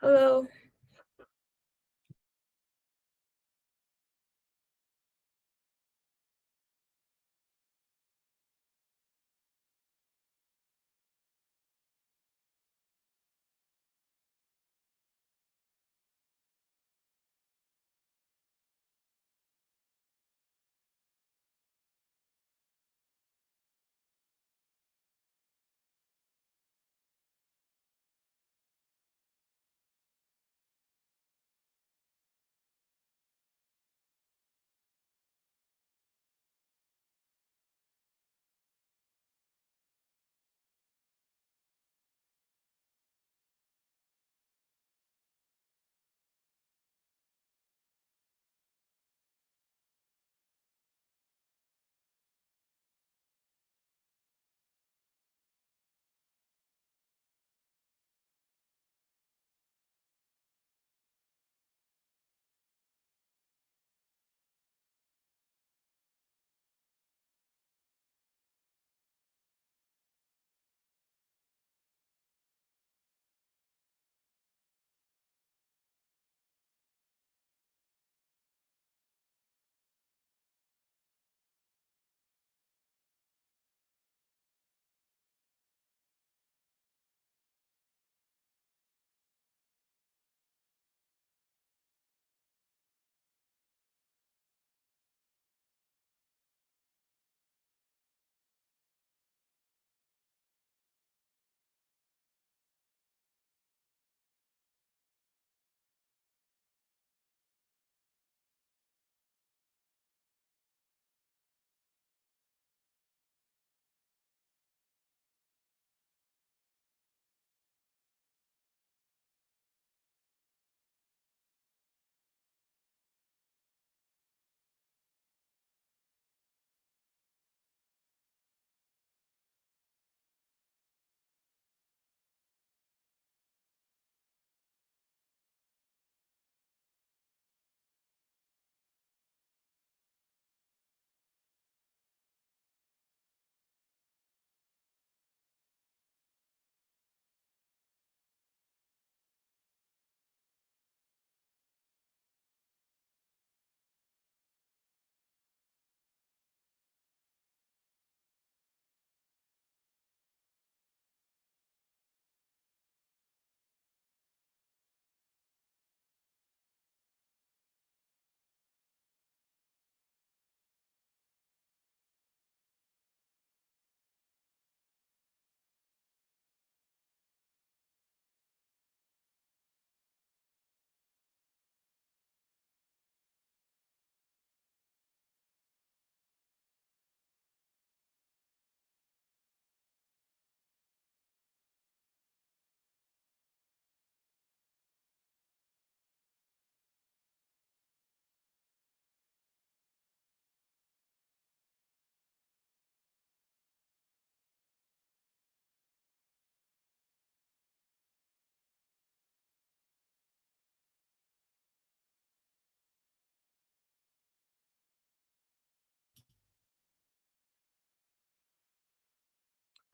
Hello.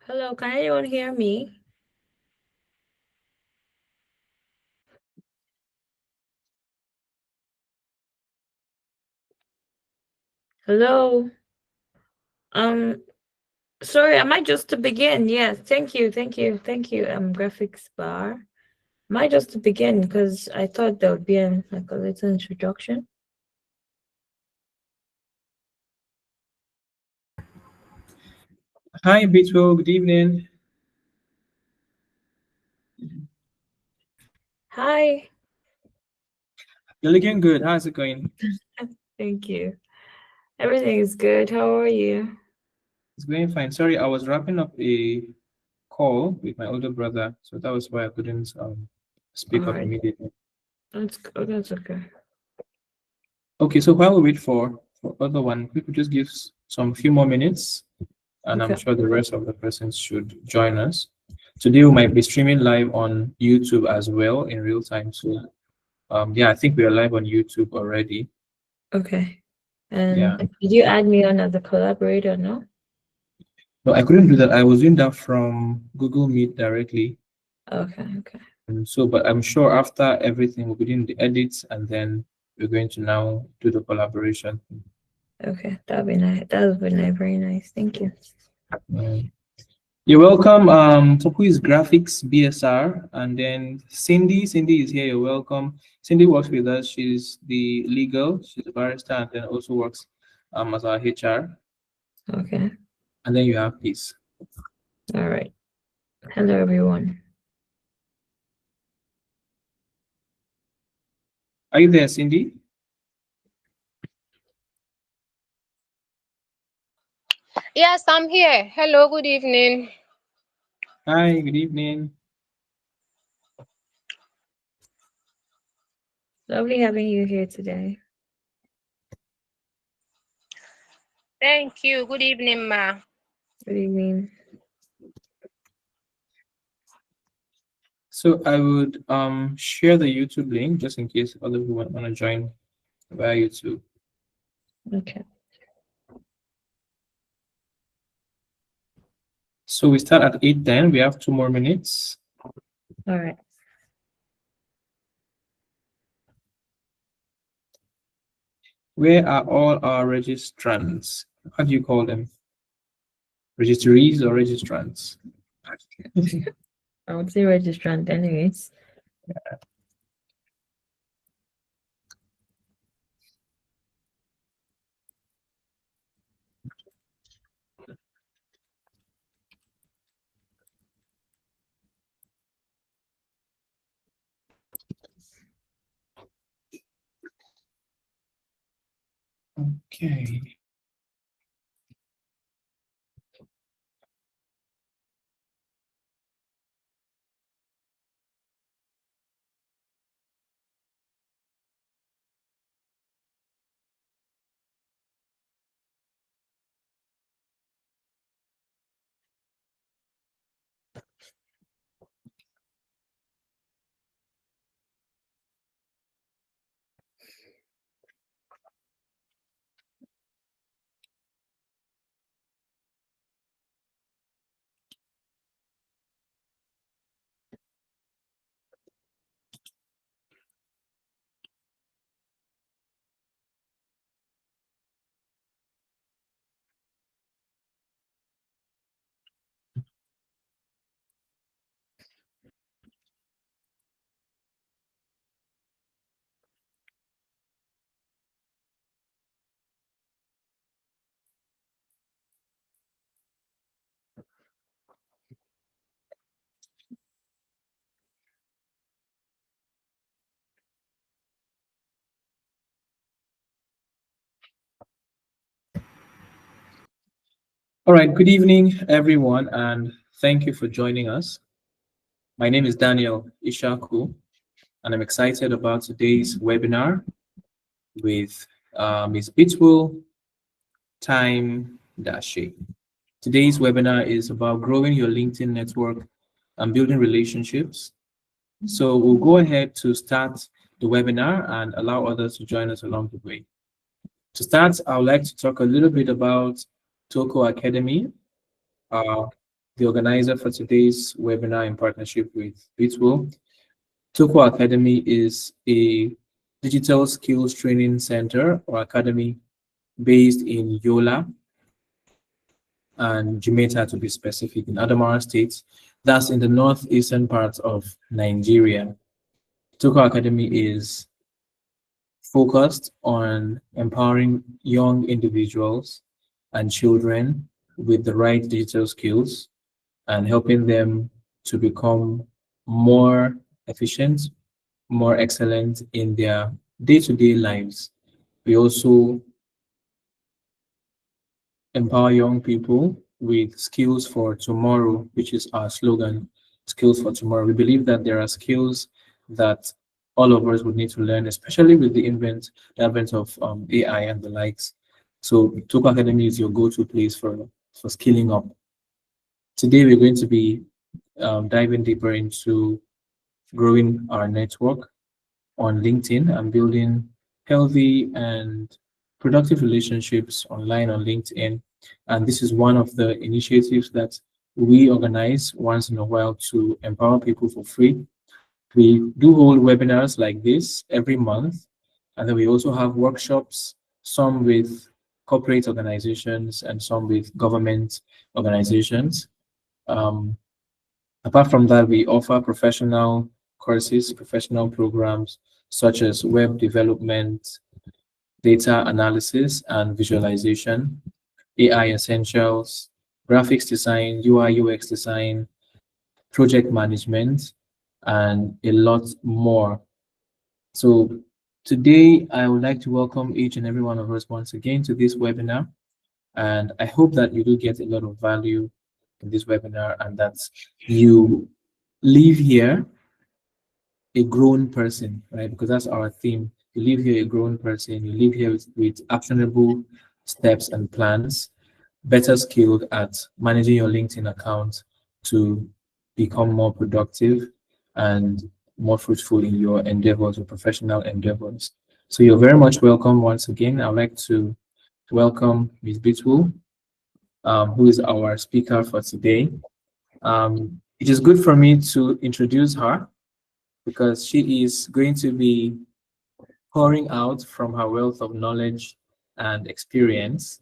Hello. Can anyone hear me? Hello. Um. Sorry. Am I just to begin? Yes. Thank you. Thank you. Thank you. Graphics bar. Am I just to begin? Because I thought there would be like a little introduction. Hi, Bitwul. Good evening. Hi. You're looking good. How's it going? Thank you. Everything is good. How are you? It's going fine. Sorry, I was wrapping up a call with my older brother, so that was why I couldn't All speak up right. immediately. That's okay. Okay, so while we wait for other one, we could just give some few more minutes, and I'm Okay. sure the rest of the persons should join us. Today we might be streaming live on YouTube as well in real time. So yeah, I think we are live on YouTube already. Okay. And Yeah. did you add me on as a collaborator? No. No, I couldn't do that. I was doing that from Google Meet directly. Okay. Okay. But I'm sure after everything, we'll be doing the edits and then we're going to now do the collaboration. Okay, that'd be nice. That would be nice. Very nice. Thank you. Mm. You're welcome. Toko is graphics BSR, and then Cindy. Cindy is here. You're welcome. Cindy works with us. She's the legal. She's a barrister, and then also works as our HR. Okay. And then you have Peace. All right. Hello, everyone. Are you there, Cindy? Yes, I'm here. Hello, good evening. Hi. Good evening. Lovely having you here today. Thank you. Good evening, ma. Good evening. So I would share the YouTube link just in case other people want to join via YouTube. Okay. So we start at 8:10. We have 2 more minutes. All right. Where are all our registrants? How do you call them? Registries or registrants? I would say registrant, anyways. Okay. All right. Good evening, everyone, and thank you for joining us. My name is Daniel Ishaku, and I'm excited about today's webinar with Ms. Bitwul, Time Dashe. Today's webinar is about growing your LinkedIn network and building relationships. So we'll go ahead to start the webinar and allow others to join us along the way. To start, I would like to talk a little bit about Toko Academy, uh, the organizer for today's webinar in partnership with Bitwul. Toko Academy is a digital skills training center or academy based in Yola and Jimeta, to be specific, in Adamawa State. That's in the northeastern part of Nigeria. Toko Academy is focused on empowering young individuals and children with the right digital skills and helping them to become more efficient, more excellent in their day-to-day lives. We also empower young people with skills for tomorrow, which is our slogan, skills for tomorrow. We believe that there are skills that all of us would need to learn, especially with the advent of AI and the likes. So Toko Academy is your go-to place for skilling up. Today, we're going to be diving deeper into growing our network on LinkedIn and building healthy and productive relationships online on LinkedIn. And this is one of the initiatives that we organize once in a while to empower people for free We do hold webinars like this every month, and then we also have workshops, some with corporate organizations and some with government organizations. Um, Apart from that, we offer professional courses, professional programs such as web development, data analysis and visualization, AI essentials, graphics design, UI UX design, project management, and a lot more. So today, I would like to welcome each and every one of us once again to this webinar. And I hope that you do get a lot of value in this webinar and that you leave here a grown person, right? Because that's our theme. You live here a grown person, you live here with actionable steps and plans, better skilled at managing your LinkedIn account to become more productive and more fruitful in your endeavors or professional endeavors. So you're very much welcome once again. I'd like to welcome Ms. Bitwul, who is our speaker for today. It is good for me to introduce her because she is going to be pouring out from her wealth of knowledge and experience.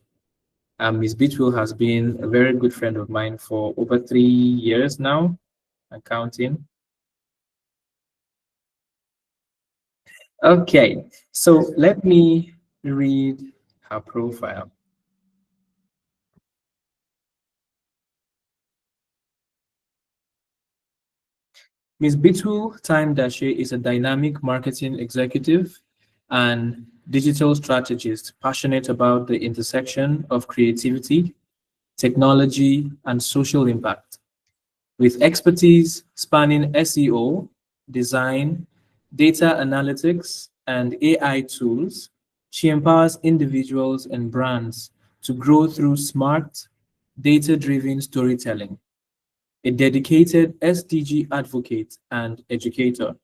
Ms. Bitwell has been a very good friend of mine for over 3 years now and counting. Okay, so let me read her profile. Ms. Bitwell Time Dashe is a dynamic marketing executive and digital strategist passionate about the intersection of creativity, technology, and social impact. With expertise spanning SEO, design, data analytics, and AI tools, she empowers individuals and brands to grow through smart, data-driven storytelling. A dedicated SDG advocate and educator,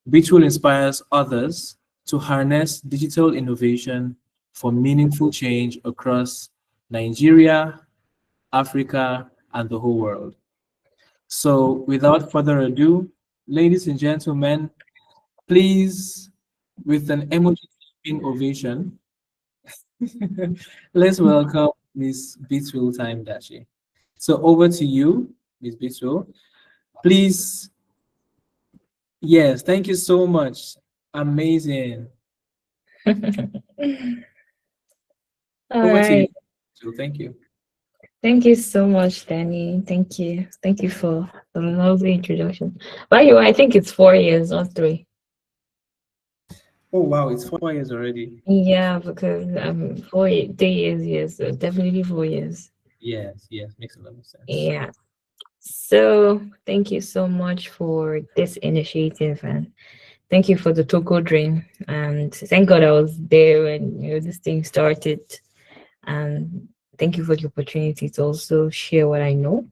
Bitwul inspires others to harness digital innovation for meaningful change across Nigeria, Africa, and the whole world. So without further ado, ladies and gentlemen, please, with an emoji ovation, let's welcome Miss Bitwil Time Dashi. So over to you, Miss Bitwil. Please, yes, thank you so much. Amazing. All Over to you. right. So thank you. Thank you so much, Danny. Thank you. Thank you for the lovely introduction. By the way, I think it's 4 years, not three. Oh wow, it's 4 years already. Yeah, because 3 years, yes, definitely 4 years. Yes, yes, makes a lot of sense. Yeah. So thank you so much for this initiative and thank you for the Toko dream. And thank God I was there when this thing started. And thank you for the opportunity to also share what I know.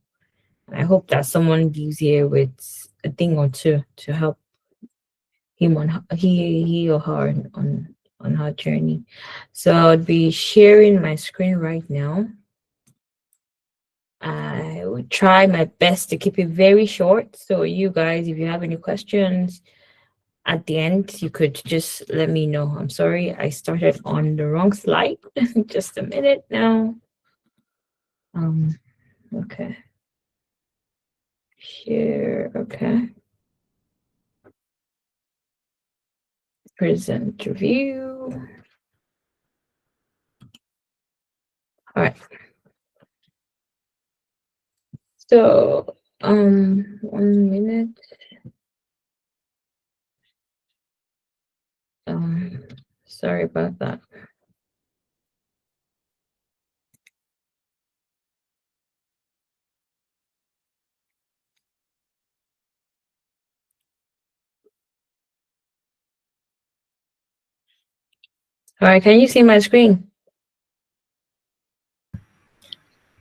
I hope that someone leaves here with a thing or two to help him on he or her on her journey. So I'll be sharing my screen right now. I will try my best to keep it very short. So you guys, if you have any questions at the end, you could just let me know. I'm sorry, I started on the wrong slide. Just a minute now. Um, okay. Share, okay. Present review. All right. So, 1 minute. Um, Sorry about that. All right, can you see my screen?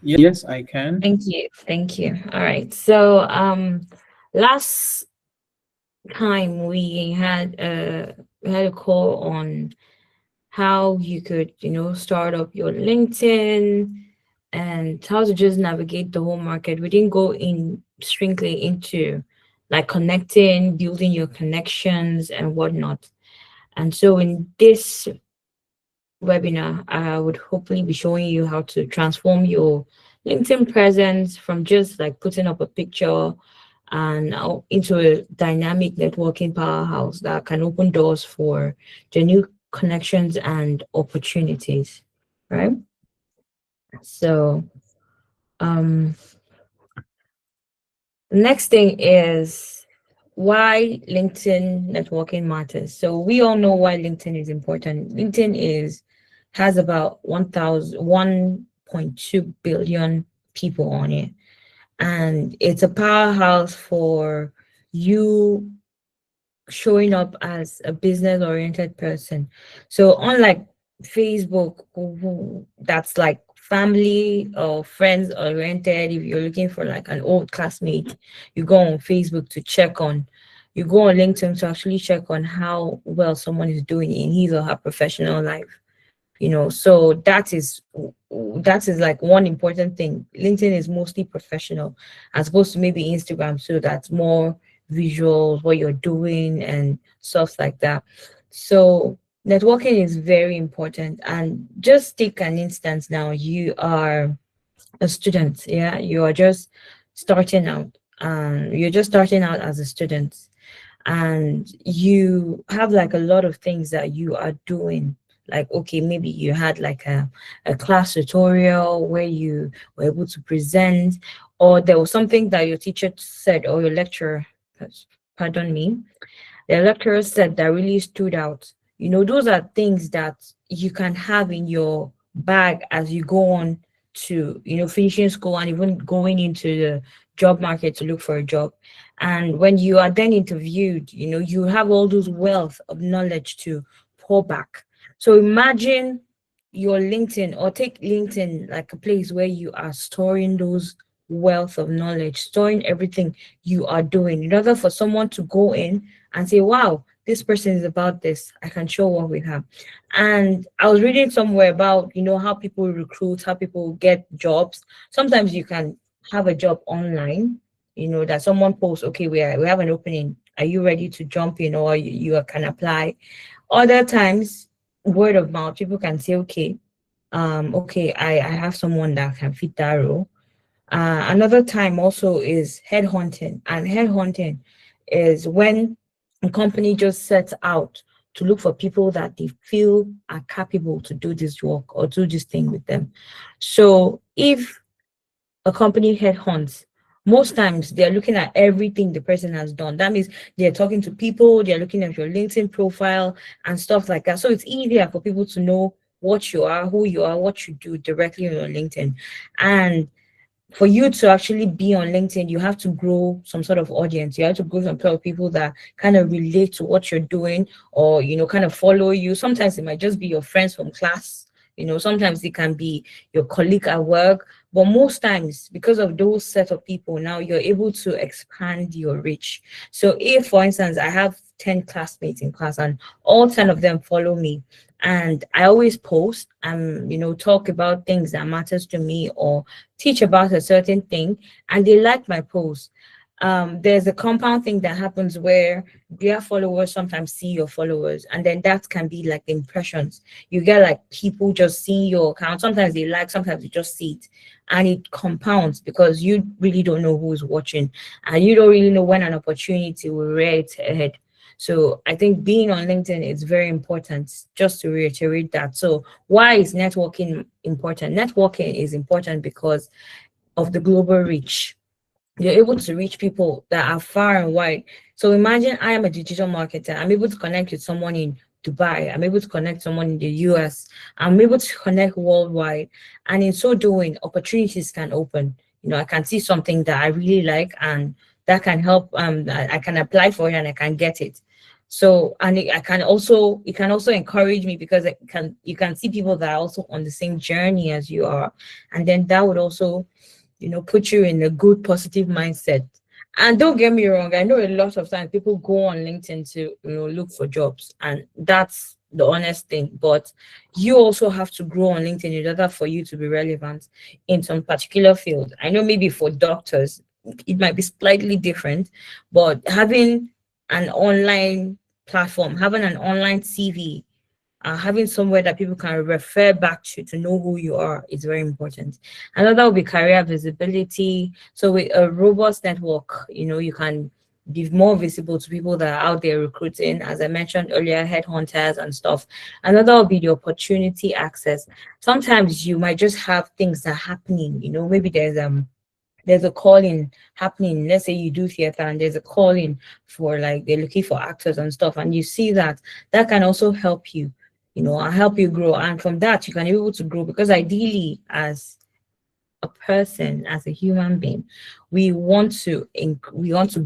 Yes, I can. Thank you. Thank you. All right. So, last time we had a call on how you could, start up your LinkedIn and how to just navigate the whole market. We didn't go in strictly into like connecting, building your connections and whatnot. And so in this webinar, I would hopefully be showing you how to transform your LinkedIn presence from just like putting up a picture and into a dynamic networking powerhouse that can open doors for the new connections and opportunities, right? So, um, the next thing is why LinkedIn networking matters. So we all know why LinkedIn is important. LinkedIn is has about 1.2 billion people on it. And it's a powerhouse for you showing up as a business oriented person. So unlike Facebook, that's like family or friends oriented, if you're looking for like an old classmate, you go on Facebook to check on, you go on LinkedIn to actually check on how well someone is doing in his or her professional life. So that is like one important thing. LinkedIn is mostly professional as opposed to maybe Instagram, so that's more visuals, what you're doing and stuff like that. So networking is very important. And just take an instance now, you are a student, yeah, you are just starting out, you're just starting out as a student, and you have like a lot of things that you are doing. Like, okay, maybe you had like a class tutorial where you were able to present, or there was something that your teacher said or your lecturer, pardon me, the lecturer said that really stood out. Those are things that you can have in your bag as you go on to, finishing school and even going into the job market to look for a job. And when you are then interviewed, you have all those wealth of knowledge to pour back. So imagine your LinkedIn, or take LinkedIn like a place where you are storing those wealth of knowledge, storing everything you are doing in order for someone to go in and say, wow, this person is about this. I can show up with her. And I was reading somewhere about, how people recruit, how people get jobs. Sometimes you can have a job online, that someone posts, okay, we have an opening. Are you ready to jump in, or you can apply? Other times, word of mouth, people can say, okay, I have someone that can fit that role. Another time also is headhunting, and headhunting is when a company just sets out to look for people that they feel are capable to do this work or do this thing with them. So if a company headhunts, most times they're looking at everything the person has done. That means they're talking to people, they're looking at your LinkedIn profile and stuff like that. So it's easier for people to know what you are, who you are, what you do directly on your LinkedIn. And for you to actually be on LinkedIn, you have to grow some sort of audience. You have to grow some sort of people that kind of relate to what you're doing, or, kind of follow you. Sometimes it might just be your friends from class. Sometimes it can be your colleague at work. But most times, because of those set of people, now you're able to expand your reach. So if, for instance, I have 10 classmates in class and all 10 of them follow me, and I always post and, talk about things that matters to me, or teach about a certain thing, and they like my post. There's a compound thing that happens where their followers sometimes see your followers, and then that can be like impressions. You get like people just seeing your account. Sometimes they like, sometimes they just see it, and it compounds because you really don't know who's watching, and you don't really know when an opportunity will rear its head. So I think being on LinkedIn is very important, just to reiterate that. So why is networking important? Networking is important because of the global reach. You're able to reach people that are far and wide. So imagine I am a digital marketer. I'm able to connect with someone in Dubai. I'm able to connect someone in the US. I'm able to connect worldwide. And in so doing, opportunities can open. I can see something that I really like, and that can help. I can apply for it and I can get it. So, and it can also encourage me, because you can see people that are also on the same journey as you are. And then that would also, put you in a good, positive mindset. And don't get me wrong, I know a lot of times people go on LinkedIn to, look for jobs, and that's the honest thing. But you also have to grow on LinkedIn in order for you to be relevant in some particular field. I know maybe for doctors, it might be slightly different, but having an online platform, having an online CV, having somewhere that people can refer back to know who you are is very important. Another will be career visibility. So with a robust network, you can be more visible to people that are out there recruiting, as I mentioned earlier, headhunters and stuff. Another will be the opportunity access. Sometimes you might just have things that are happening, maybe there's a calling happening. Let's say you do theater and there's a calling for, like, they're looking for actors and stuff, and you see that can also help you, and help you grow. And from that, you can be able to grow, because ideally, as a person, as a human being, we want to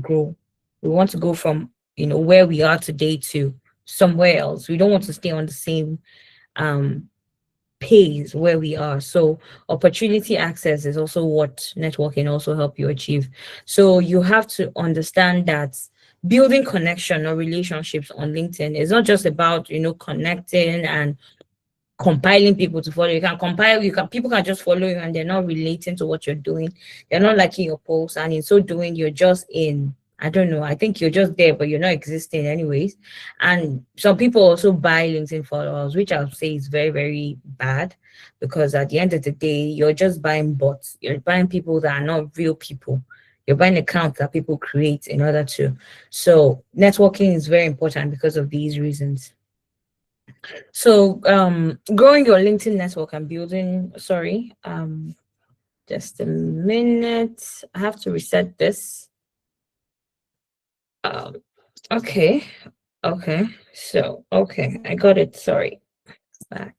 grow. We want to go from, where we are today to somewhere else. We don't want to stay on the same um pays where we are. So opportunity access is also what networking also help you achieve. So you have to understand that building connection or relationships on LinkedIn is not just about, connecting and compiling people to follow. You can compile, people can just follow you and they're not relating to what you're doing. They're not liking your posts, and in so doing, you're just in, I don't know, I think you're just there, but you're not existing anyways. And some people also buy LinkedIn followers, which I'll say is very, very bad, because at the end of the day, you're just buying bots. You're buying people that are not real people. You're buying accounts that people create in order to. So networking is very important because of these reasons. So, growing your LinkedIn network and building, sorry, just a minute. I have to reset this. Um, okay, okay. So, okay, I got it. Sorry, back.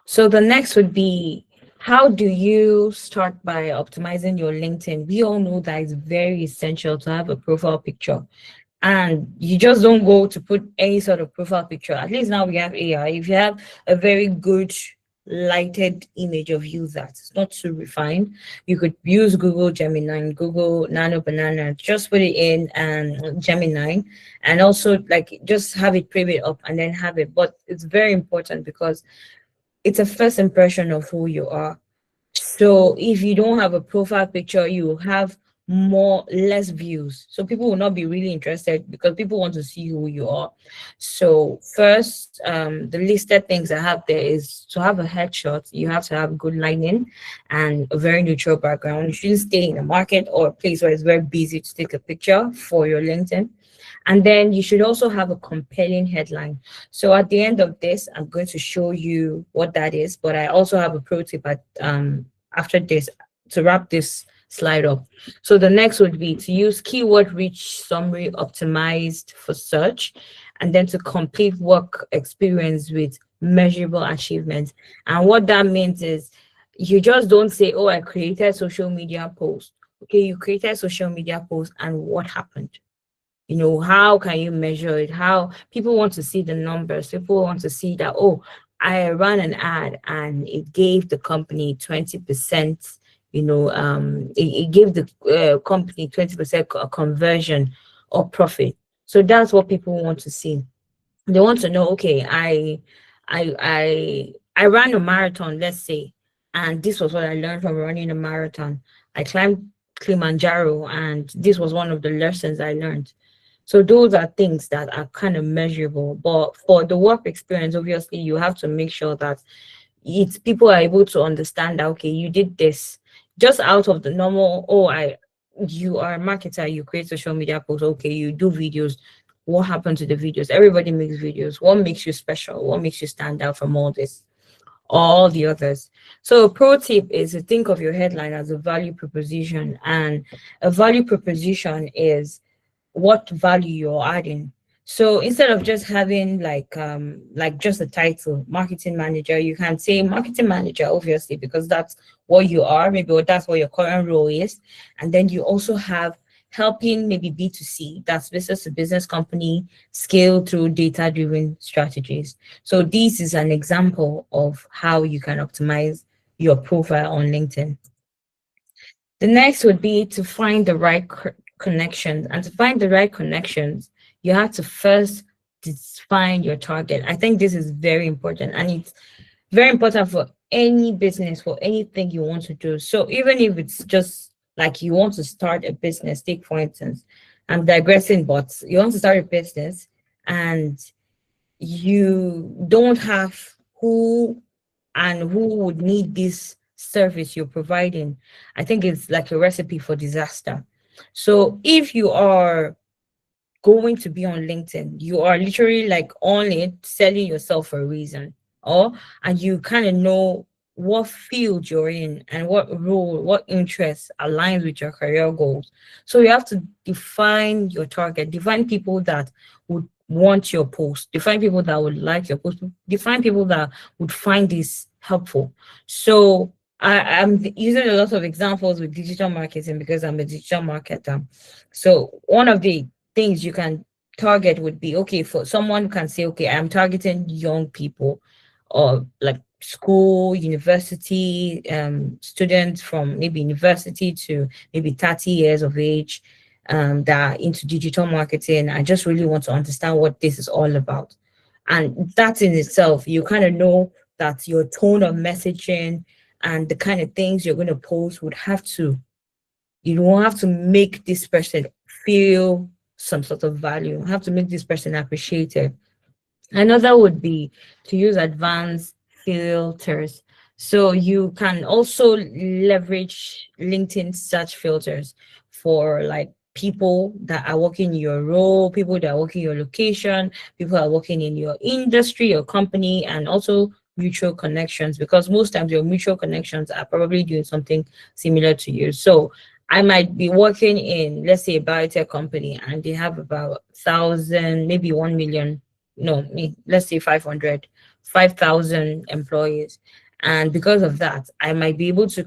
So the next would be, how do you start by optimizing your LinkedIn? We all know that it's very essential to have a profile picture, and you just don't go to put any sort of profile picture. At least now we have AI. If you have a very good lighted image of you that's not too refined, you could use Google Gemini, Google Nano Banana, just put it in and Gemini, and also like just have it private up and then have it. But it's very important because it's a first impression of who you are. So if you don't have a profile picture, you will have less views. So people will not be really interested because people want to see who you are. So first, the listed things I have there is to have a headshot. You have to have good lighting and a very neutral background. You shouldn't stay in a market or a place where it's very busy to take a picture for your LinkedIn. And then you should also have a compelling headline. So at the end of this, I'm going to show you what that is, but I also have a pro tip after this to wrap this slide up. So the next would be to use keyword rich summary optimized for search, and then to complete work experience with measurable achievements. And what that means is, you just don't say, oh, I created social media post. Okay, you created social media post, and what happened? How can you measure it? How people want to see the numbers. People want to see that, oh, I ran an ad and it gave the company 20%, it gave the company 20% conversion or profit. So that's what people want to see. They want to know, okay, I ran a marathon, let's say, and this was what I learned from running a marathon. I climbed Kilimanjaro, and this was one of the lessons I learned. So those are things that are kind of measurable. But for the work experience, obviously, you have to make sure that it's people are able to understand that, okay, you did this just out of the normal. Oh, you are a marketer, you create social media posts, okay, you do videos. What happened to the videos? Everybody makes videos. What makes you special? What makes you stand out from all the others? So a pro tip is to think of your headline as a value proposition, and a value proposition is what value you're adding. So instead of just having like just a title, marketing manager, you can say marketing manager, obviously, because that's what you are, maybe, or that's what your current role is. And then you also have helping maybe B2C, that's business to business company, scale through data-driven strategies. So this is an example of how you can optimize your profile on LinkedIn. The next would be to find the right connections. And to find the right connections, you have to first define your target. I think this is very important, and it's very important for any business, for anything you want to do. So even if it's just Like you want to start a business, take for instance, I'm digressing, but you want to start a business and you don't have who and who would need this service you're providing. I think it's like a recipe for disaster. So if you are going to be on LinkedIn. You are literally like on it, selling yourself for a reason. Or and you kind of know what field you're in and what role, what interest aligns with your career goals. So you have to define your target, define people that would want your post, define people that would like your post, define people that would find this helpful. So I'm using a lot of examples with digital marketing because I'm a digital marketer. So one of the things you can target would be okay for someone can say, okay, I'm targeting young people or like school, university, students from maybe university to maybe 30 years of age that are into digital marketing. I just really want to understand what this is all about. And that in itself, you kind of know that your tone of messaging and the kind of things you're going to post would have to you don't have to make this person feel some sort of value. You have to make this person appreciated. Another would be to use advanced filters. So you can also leverage LinkedIn search filters for like people that are working in your role, people that are working in your location, people that are working in your industry, your company, and also mutual connections because most times your mutual connections are probably doing something similar to you. So I might be working in, let's say, a biotech company and they have about 1,000, maybe 1 million, no, let's say 500, 5,000 employees. And because of that, I might be able to,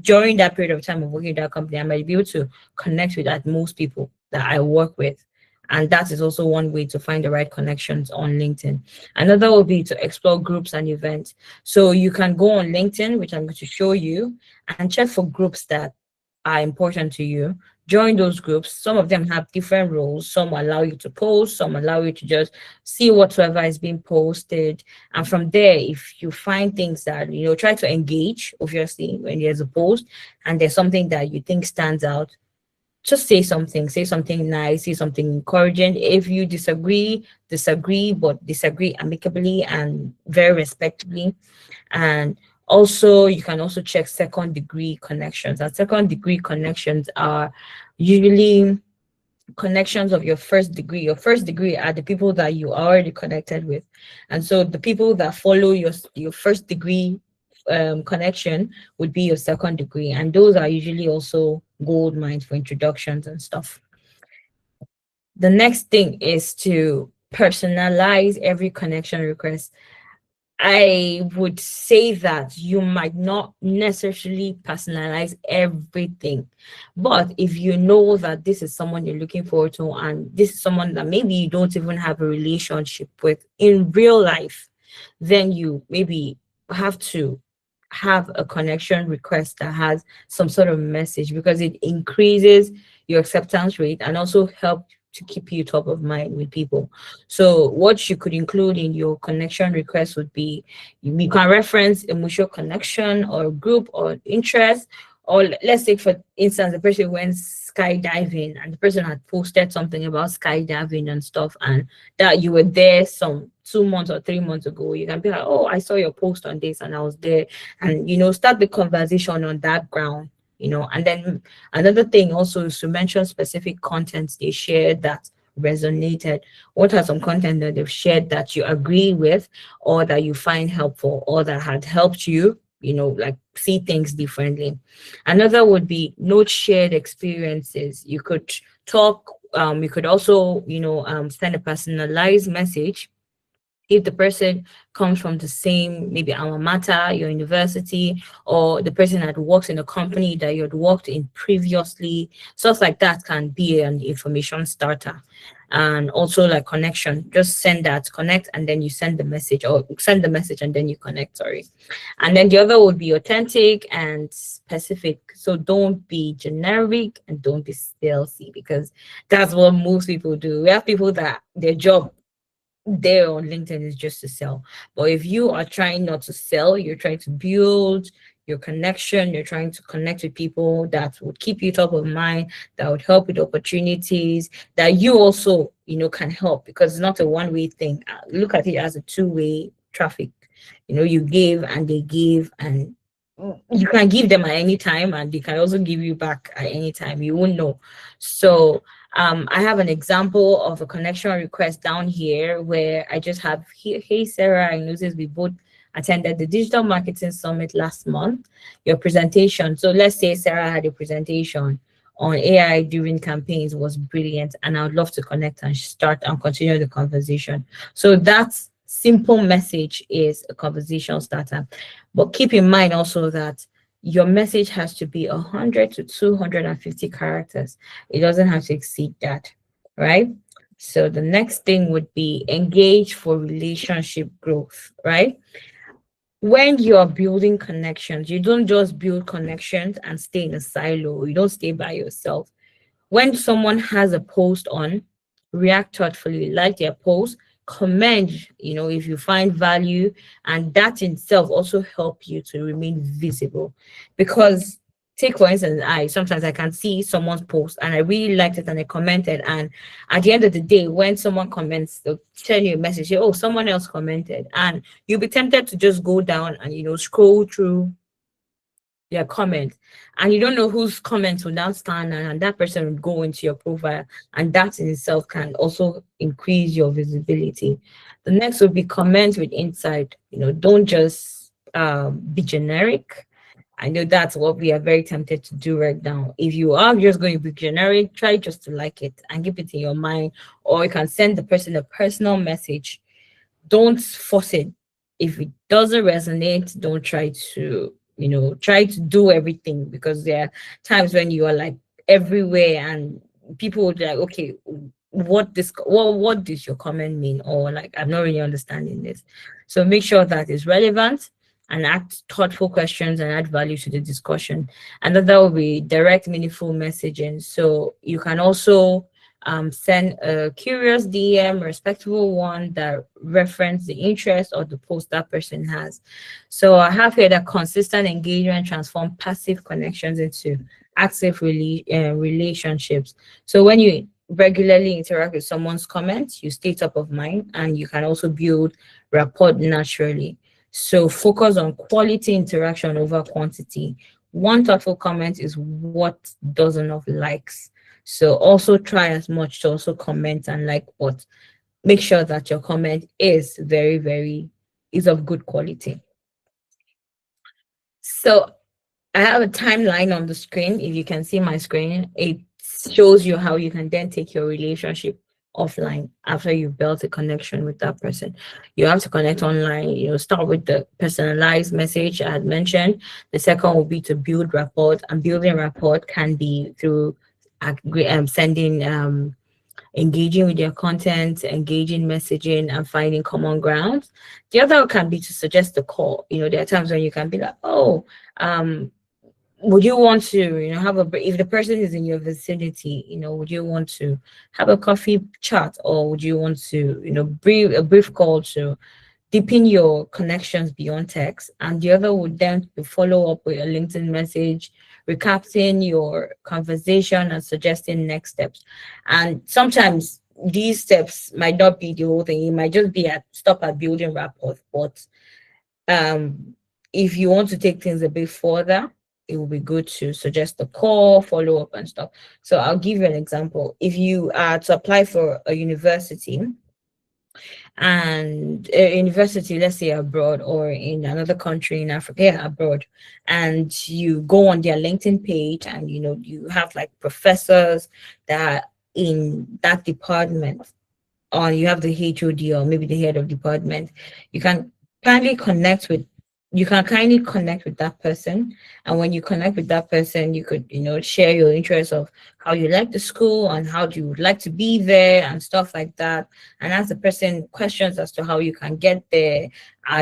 during that period of time of working at that company, I might be able to connect with at most people that I work with. And that is also one way to find the right connections on LinkedIn. Another will be to explore groups and events. So you can go on LinkedIn, which I'm going to show you, and check for groups that are important to you. Join those groups. Some of them have different roles. Some allow you to post, some allow you to just see whatsoever is being posted. And from there, if you find things that, try to engage, obviously, when there's a post and there's something that you think stands out, just say something nice, say something encouraging. If you disagree, but disagree amicably and very respectfully. And also, you can also check second degree connections. And second degree connections are usually connections of your first degree. Your first degree are the people that you are already connected with. And so the people that follow your first degree connection would be your second degree. And those are usually also gold mines for introductions and stuff. The next thing is to personalize every connection request. I would say that you might not necessarily personalize everything, but if you know that this is someone you're looking forward to, and this is someone that maybe you don't even have a relationship with in real life, then you maybe have to have a connection request that has some sort of message because it increases your acceptance rate and also help to keep you top of mind with people. So what you could include in your connection request would be you can reference emotional connection or group or interest, or let's say for instance the person went skydiving and the person had posted something about skydiving and stuff, and that you were there some 2 months or 3 months ago. You can be like, oh, I saw your post on this and I was there, and start the conversation on that ground. And then another thing also is to mention specific contents they shared that resonated. What are some content that they've shared that you agree with, or that you find helpful, or that had helped you, like see things differently? Another would be note shared experiences. You could talk, you could also, send a personalized message if the person comes from the same maybe alma mater, your university, or the person had worked in a company that you had worked in previously. Stuff like that can be an information starter. And also like connection, just send that, connect, and then you send the message, or send the message and then you connect, sorry. And then the other would be authentic and specific. So don't be generic and don't be salesy, because that's what most people do. We have people that their job there on LinkedIn is just to sell. But if you are trying not to sell, you're trying to build, your connection. You're trying to connect with people that would keep you top of mind, that would help with opportunities, that you also, can help, because it's not a one-way thing. Look at it as a two-way traffic. You give and they give, and you can give them at any time, and they can also give you back at any time. You won't know. So I have an example of a connection request down here where I just have, hey Sarah, I noticed we both attended the digital marketing summit last month. Your presentation. So let's say Sarah had a presentation on AI during campaigns was brilliant, and I would love to connect and start and continue the conversation. So that simple message is a conversation starter. But keep in mind also that your message has to be 100 to 250 characters. It doesn't have to exceed that, right? So the next thing would be engage for relationship growth, right? When you're building connections, you don't just build connections and stay in a silo. You don't stay by yourself. When someone has a post on, react thoughtfully, like their post, comment, if you find value, and that in itself also help you to remain visible. Because take for instance, I sometimes I can see someone's post and I really liked it and I commented, and at the end of the day, when someone comments, they'll send you a message, say, oh, someone else commented, and you'll be tempted to just go down and scroll through their comments, and you don't know whose comments will now stand, and that person will go into your profile, and that in itself can also increase your visibility. The next would be comment with insight. Don't just be generic. I know that's what we are very tempted to do right now. If you are just going to be generic, try just to like it and keep it in your mind, or you can send the person a personal message. Don't force it. If it doesn't resonate, don't try to, try to do everything, because there are times when you are like everywhere and people would be like, okay, what does your comment mean? Or like, I'm not really understanding this. So make sure that it's relevant and ask thoughtful questions and add value to the discussion. And that will be direct, meaningful messaging. So you can also send a curious DM, respectable one that reference the interest or the post that person has. So I have here that consistent engagement transform passive connections into active relationships. So when you regularly interact with someone's comments, you stay top of mind, and you can also build rapport naturally. So focus on quality interaction over quantity. One thoughtful comment is what dozen of likes. So also try as much to also comment and like, but make sure that your comment is very, very is of good quality. So I have a timeline on the screen. If you can see my screen, it shows you how you can then take your relationship offline after you've built a connection with that person. You have to connect online, start with the personalized message I had mentioned. The second will be to build rapport, and building rapport can be through sending engaging with your content, engaging messaging, and finding common ground. The other can be to suggest a call. There are times when you can be like, oh, would you want to, have if the person is in your vicinity, would you want to have a coffee chat, or would you want to, brief call to deepen your connections beyond text? And the other would then be follow up with a LinkedIn message, recapping your conversation and suggesting next steps. And sometimes these steps might not be the whole thing. It might just be stop at building rapport. But um, if you want to take things a bit further, it will be good to suggest a call, follow up, and stuff. So I'll give you an example. If you are to apply for a university, and a university, let's say abroad or in another country in Africa, yeah, abroad, and you go on their LinkedIn page, and you have like professors that in that department, or you have the HOD or maybe the head of department, you can kindly connect with that person. And when you connect with that person, you could, share your interests of how you like the school and how you would like to be there and stuff like that. And ask the person questions as to how you can get there,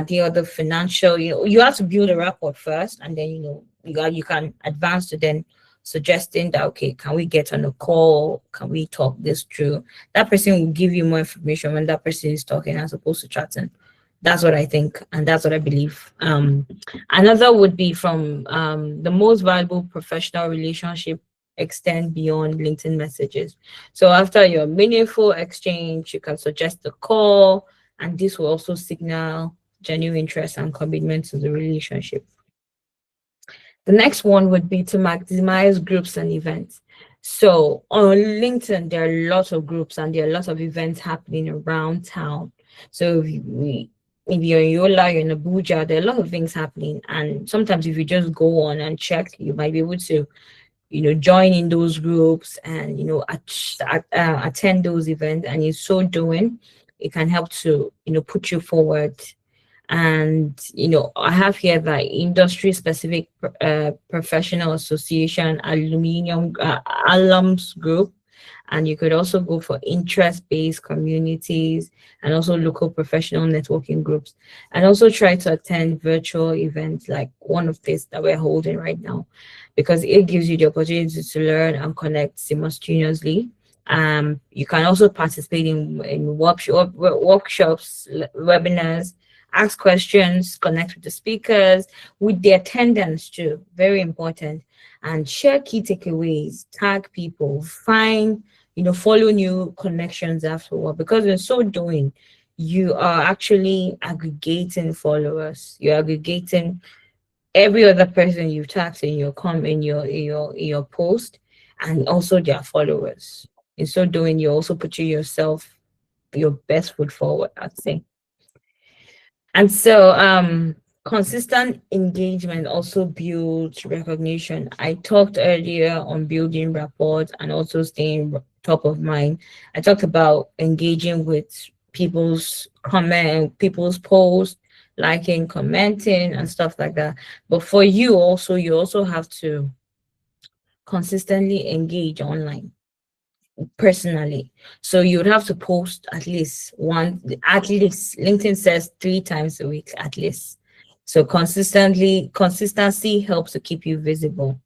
the other financial, you have to build a rapport first, and then, you can advance to then suggesting that, okay, can we get on a call? Can we talk this through? That person will give you more information when that person is talking as opposed to chatting. That's what I think, and that's what I believe. Another would be from the most valuable professional relationship extend beyond LinkedIn messages. So after your meaningful exchange, you can suggest a call, and this will also signal genuine interest and commitment to the relationship. The next one would be to maximize groups and events. So on LinkedIn, there are lots of groups and there are lots of events happening around town. So if you're in Yola, you're in Abuja, there are a lot of things happening. And sometimes if you just go on and check, you might be able to, join in those groups and, attend those events. And in so doing, it can help to, put you forward. And I have here the industry specific professional association aluminium alums group, and you could also go for interest based communities and also local professional networking groups, and also try to attend virtual events like one of these that we're holding right now, because it gives you the opportunity to learn and connect simultaneously. You can also participate in workshops, webinars, ask questions, connect with the speakers, with the attendance too. Very important. And share key takeaways, tag people, find, follow new connections afterward. Because in so doing, you are actually aggregating followers. You're aggregating every other person you've tagged in your in your post, and also their followers. In so doing, you're also putting yourself your best foot forward, I'd say. And so, consistent engagement also builds recognition. I talked earlier on building rapport and also staying top of mind. I talked about engaging with people's posts, liking, commenting, and stuff like that. But for you also have to consistently engage online personally. So you'd have to post at least LinkedIn says 3 times a week, at least. So consistency helps to keep you visible.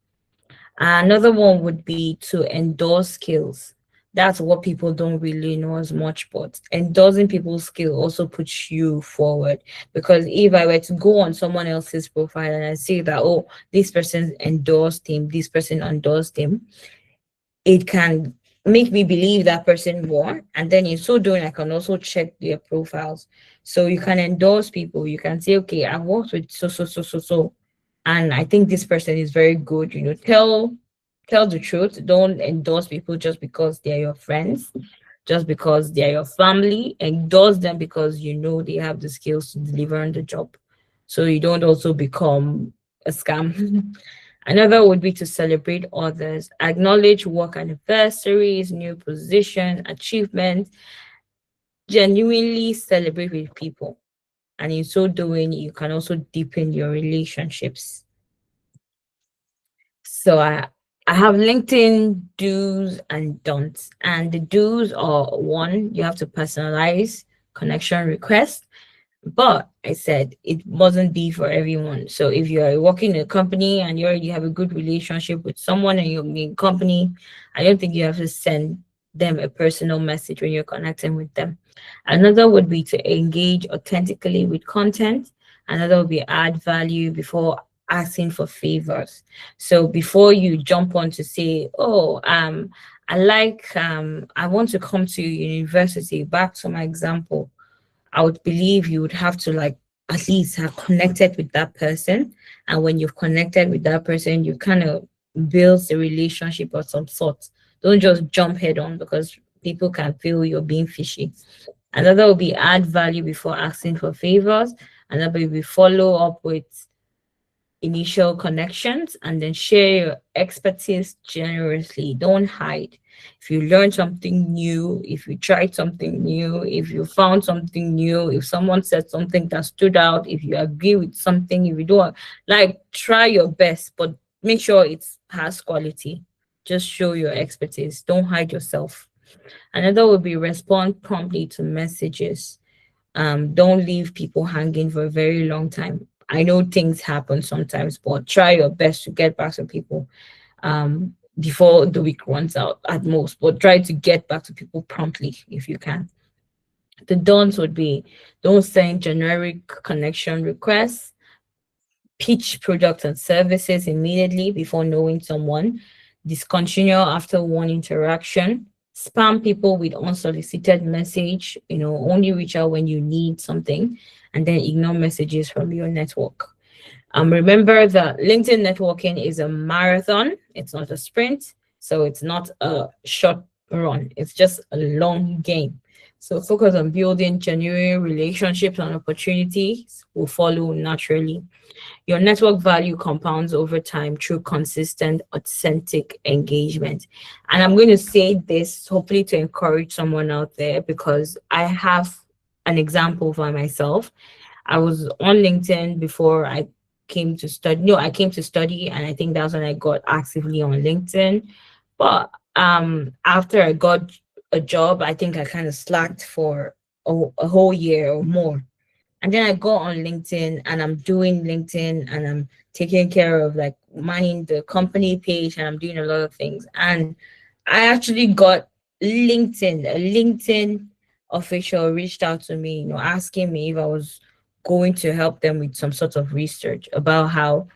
Another one would be to endorse skills. That's what people don't really know as much, but endorsing people's skill also puts you forward. Because if I were to go on someone else's profile and I see that, oh, this person endorsed him, this person endorsed him, it can make me believe that person more. And then in so doing, I can also check their profiles. So you can endorse people. You can say, okay, I've worked with so. And I think this person is very good. Tell the truth. Don't endorse people just because they're your friends, just because they're your family. Endorse them because you know they have the skills to deliver on the job. So you don't also become a scam. Another would be to celebrate others, acknowledge work anniversaries, new position, achievements, genuinely celebrate with people. And in so doing, you can also deepen your relationships. So I have LinkedIn do's and don'ts. And the do's are: one, you have to personalize connection requests. But I said it mustn't be for everyone. So if you're working in a company and you already have a good relationship with someone in your main company, I don't think you have to send them a personal message when you're connecting with them. Another would be to engage authentically with content. Another would be add value before asking for favors. So before you jump on to say, oh, I want to come to university, back to my example, I would believe you would have to like at least have connected with that person. And when you've connected with that person, you kind of build a relationship of some sort. Don't just jump head on, because people can feel you're being fishy. Another will be add value before asking for favors. Another will be follow up with initial connections, and then share your expertise generously. Don't hide. If you learn something new, if you tried something new, if you found something new, if someone said something that stood out, if you agree with something, if you don't like, try your best, but make sure it has quality. Just show your expertise. Don't hide yourself. Another would be respond promptly to messages. Don't leave people hanging for a very long time. I know things happen sometimes, but try your best to get back to people before the week runs out at most. But try to get back to people promptly if you can. The don'ts would be: don't send generic connection requests, pitch products and services immediately before knowing someone, discontinue after one interaction, spam people with unsolicited message, only reach out when you need something, and then ignore messages from your network. Remember that LinkedIn networking is a marathon, it's not a sprint. So it's not a short run, it's just a long game. So focus on building genuine relationships, and opportunities will follow naturally. Your network value compounds over time through consistent, authentic engagement. And I'm going to say this hopefully to encourage someone out there, because I have an example for myself. I was on LinkedIn before I came to study. No, I came to study, and I think that's when I got actively on LinkedIn. But after I got a job, I think I kind of slacked for a whole year or more. And then I go on LinkedIn, and I'm doing LinkedIn, and I'm taking care of like managing the company page, and I'm doing a lot of things. And I actually got a LinkedIn official reached out to me, asking me if I was going to help them with some sort of research about how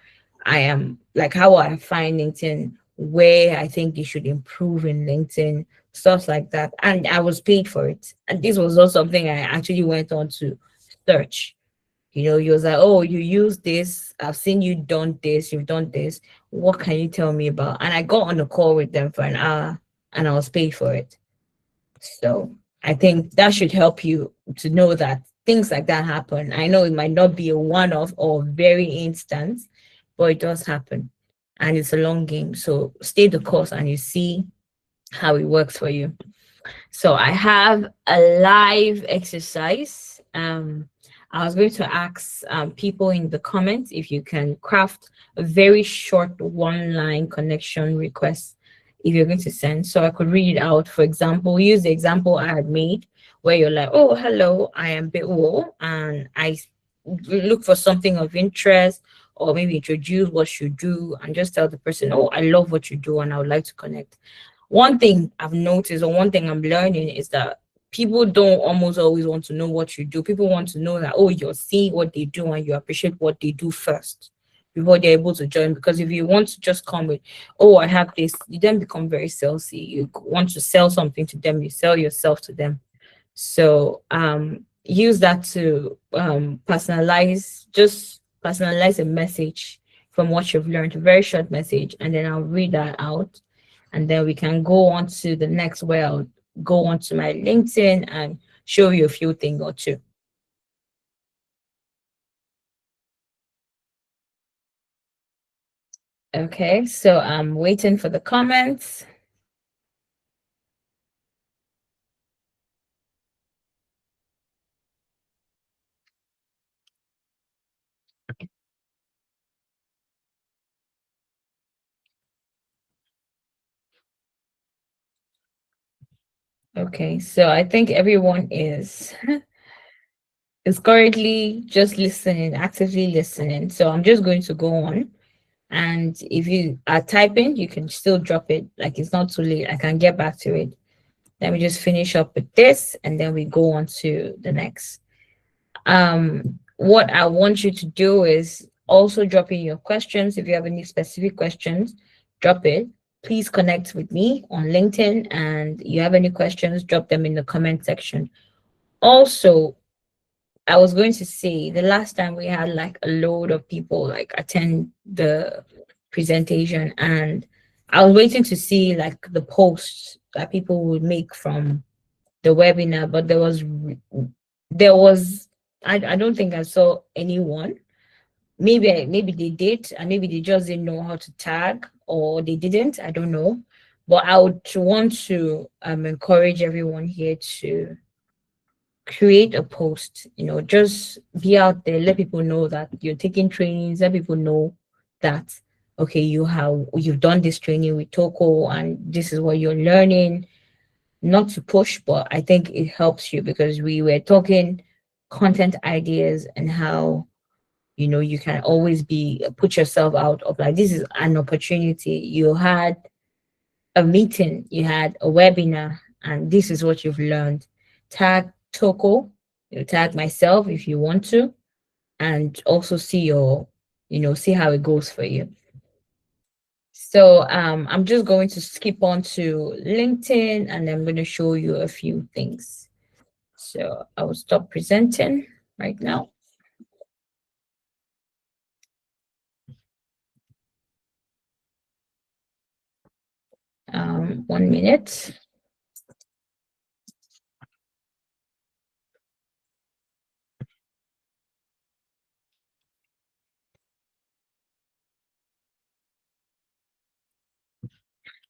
I am, like how I find LinkedIn, where I think they should improve in LinkedIn, stuff like that. And I was paid for it. And this was not something I actually went on to search. He was like, "Oh, you use this. I've seen you done this. You've done this. What can you tell me about?" And I got on a call with them for an hour, and I was paid for it. So I think that should help you to know that things like that happen. I know it might not be a one-off or very instant, but it does happen, and it's a long game. So stay the course, and you see how it works for you. So I have a live exercise. I was going to ask people in the comments if you can craft a very short one-line connection request if you're going to send. So I could read it out. For example, use the example I had made where you're like, "Oh, hello, I am Bitwul, and look for something of interest." Or maybe introduce what you do and just tell the person, "Oh, I love what you do and I would like to connect." One thing I've noticed, or one thing I'm learning, is that people don't almost always want to know what you do. People want to know that, oh, you're seeing what they do and you appreciate what they do first before they're able to join. Because if you want to just come with, "Oh, I have this," you then become very salesy. You want to sell something to them, you sell yourself to them. So use that to just personalize a message from what you've learned, a very short message, and then I'll read that out, and then we can go on to the next where I'll go on to my LinkedIn and show you a few things or two. Okay, so I'm waiting for the comments. Okay, so I think everyone is currently just listening, actively listening. So I'm just going to go on. And if you are typing, you can still drop it. Like, it's not too late. I can get back to it. Let me just finish up with this, and then we go on to the next. What I want you to do is also drop in your questions. If you have any specific questions, drop it. Please connect with me on LinkedIn, and you have any questions, drop them in the comment section. Also, I was going to say the last time we had like a load of people like attend the presentation, and I was waiting to see like the posts that people would make from the webinar, but there was I don't think I saw anyone. Maybe they did, and maybe they just didn't know how to tag, or they didn't. I don't know. But I would want to encourage everyone here to create a post, just be out there, let people know that you're taking trainings, let people know that, okay, you've done this training with Toko, and this is what you're learning. Not to push, but I think it helps you, because we were talking content ideas and how you can always be put yourself out of, like, this is an opportunity. You had a meeting, you had a webinar, and this is what you've learned. Tag Toko. You tag myself if you want to, and also see your, see how it goes for you. So I'm just going to skip on to LinkedIn and I'm going to show you a few things. So I will stop presenting right now. 1 minute.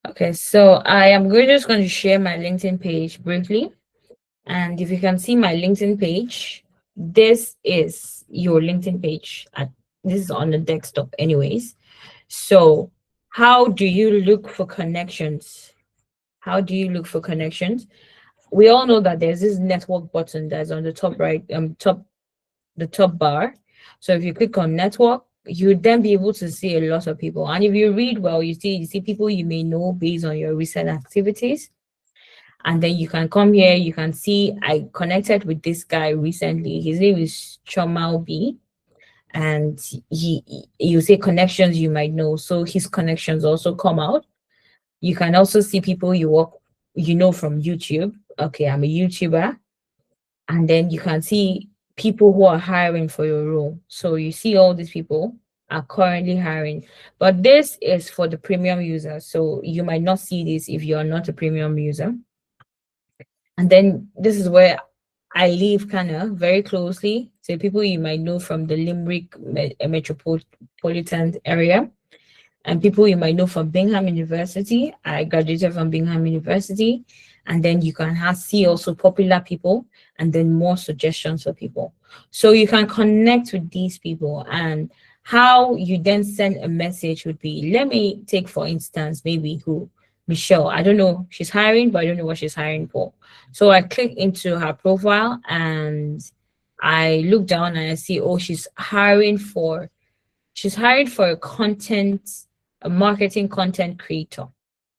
Okay, so just going to share my LinkedIn page briefly. And if you can see my LinkedIn page, this is your LinkedIn page. This is on the desktop, anyways. So, how do you look for connections? How do you look for connections? We all know that there's this network button that's on the top right, the top bar. So if you click on network, you would then be able to see a lot of people. And if you read well, you see people you may know based on your recent activities. And then you can come here, you can see I connected with this guy recently. His name is Chomal B. And you say connections you might know. So his connections also come out. You can also see people you know from YouTube. Okay, I'm a YouTuber. And then you can see people who are hiring for your role. So you see all these people are currently hiring. But this is for the premium user. So you might not see this if you're not a premium user. And then this is where I live kind of very closely to people you might know from the Limerick metropolitan area and people you might know from Bingham University. I graduated from Bingham University. And then you can see also popular people and then more suggestions for people. So you can connect with these people and how you then send a message would be, let me take for instance, maybe who Michelle. I don't know. She's hiring, but I don't know what she's hiring for. So I click into her profile and I look down and I see, oh, she's hiring for a marketing content creator.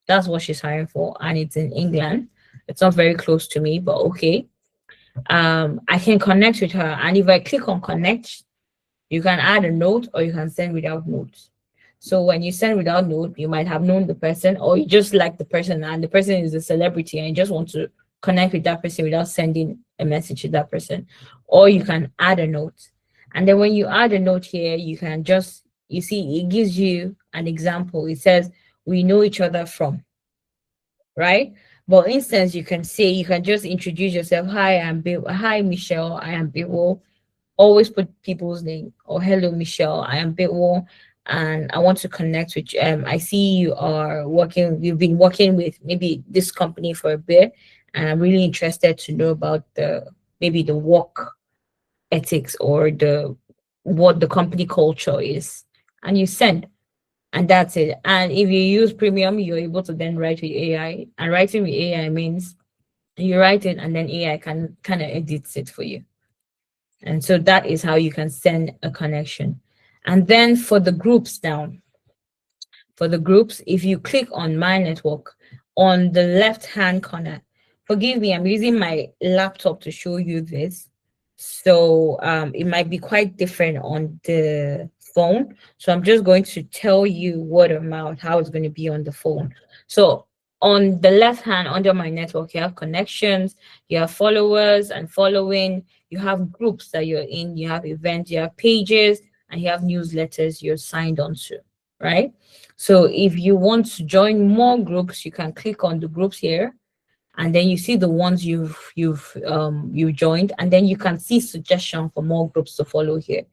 That's what she's hiring for, and it's in England. It's not very close to me, but okay. I can connect with her, and if I click on connect, you can add a note or you can send without notes. So when you send without note, you might have known the person or you just like the person and the person is a celebrity and you just want to connect with that person without sending a message to that person. Or you can add a note. And then when you add a note here, you can just, you see, it gives you an example. It says, we know each other from, right? But instance, you can say, you can just introduce yourself. Hi, Michelle. I am Bitwul. Always put people's name or hello Michelle, I am Bitwul and I want to connect with you. I see you've been working with maybe this company for a bit and I'm really interested to know about the work ethics or the what the company culture is. And you send and that's it. And if you use premium, you're able to then write with AI. And writing with AI means you write it and then AI can kind of edits it for you. And so that is how you can send a connection. And then for the groups down, for the groups, if you click on my network on the left hand corner, forgive me, I'm using my laptop to show you this. So it might be quite different on the phone. So I'm just going to tell you word of mouth how it's going to be on the phone. So on the left hand under my network, you have connections, you have followers and following, you have groups that you're in, you have events, you have pages, and you have newsletters you're signed on to, right? So if you want to join more groups, you can click on the groups here and then you see the ones you've joined and then you can see suggestion for more groups to follow here.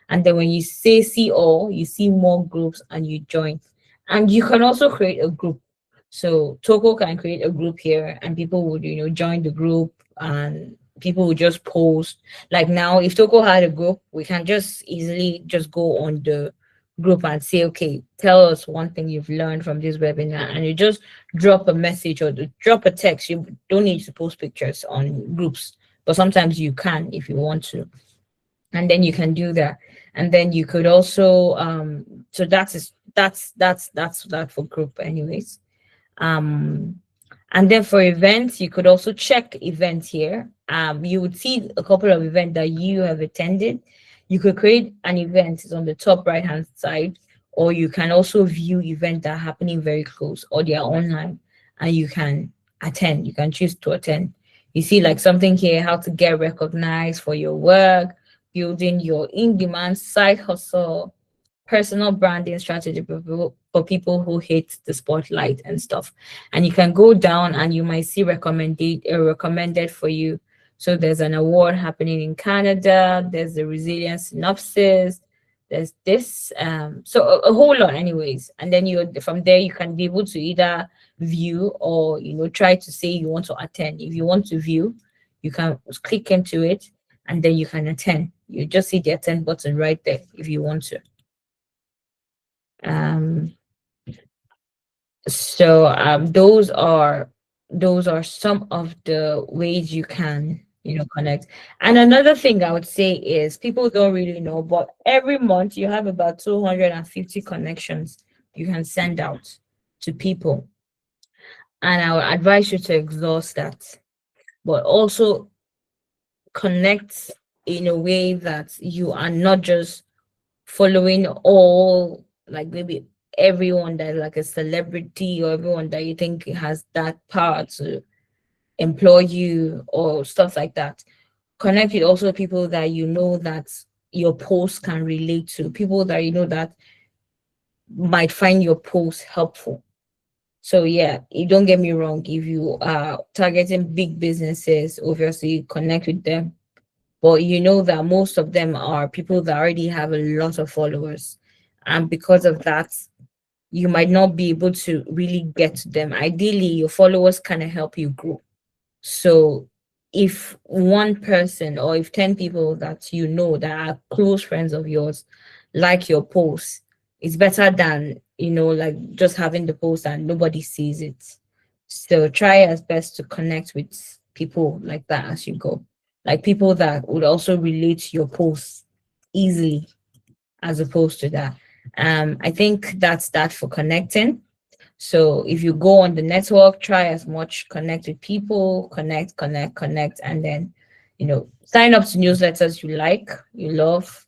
And then when you say see all, you see more groups and you join. And you can also create a group. So Toko can create a group here and people would, join the group and people would just post. Like now, if Toko had a group, we can just easily just go on the group and say, okay, tell us one thing you've learned from this webinar. And you just drop a message or drop a text. You don't need to post pictures on groups, but sometimes you can if you want to. And then you can do that. And then you could also so that's that for group anyways. Um And then for events, you could also check events here. You would see a couple of events that you have attended. You could create an event, it's on the top right hand side, or you can also view events that are happening very close or they are online and you can attend. You can choose to attend. You see, like something here, how to get recognized for your work, building your in demand side hustle, personal branding strategy for people who hate the spotlight and stuff. And you can go down and you might see recommended for you. So there's an award happening in Canada, there's the resilience synopsis, there's this so a whole lot anyways. And then you from there you can be able to either view or try to say you want to attend. If you want to view, you can click into it and then you can attend. You just see the attend button right there if you want to. Um, those are some of the ways you can connect. And another thing I would say is people don't really know, but every month you have about 250 connections you can send out to people. And I would advise you to exhaust that, but also connect in a way that you are not just following all, like maybe everyone that like a celebrity or everyone that you think has that power to employ you or stuff like that. Connect with also people that you know that your post can relate to, people that you know that might find your post helpful. So yeah, you don't get me wrong, if you are targeting big businesses, obviously connect with them, but you know that most of them are people that already have a lot of followers. And because of that, you might not be able to really get to them. Ideally, your followers kind of help you grow. So if one person or if 10 people that you know that are close friends of yours like your post, it's better than, like just having the post and nobody sees it. So try as best to connect with people like that as you go. Like people that would also relate to your post easily as opposed to that. I think that's that for connecting. So if you go on the network, try as much, connect with people, connect, and then, sign up to newsletters you like, you love.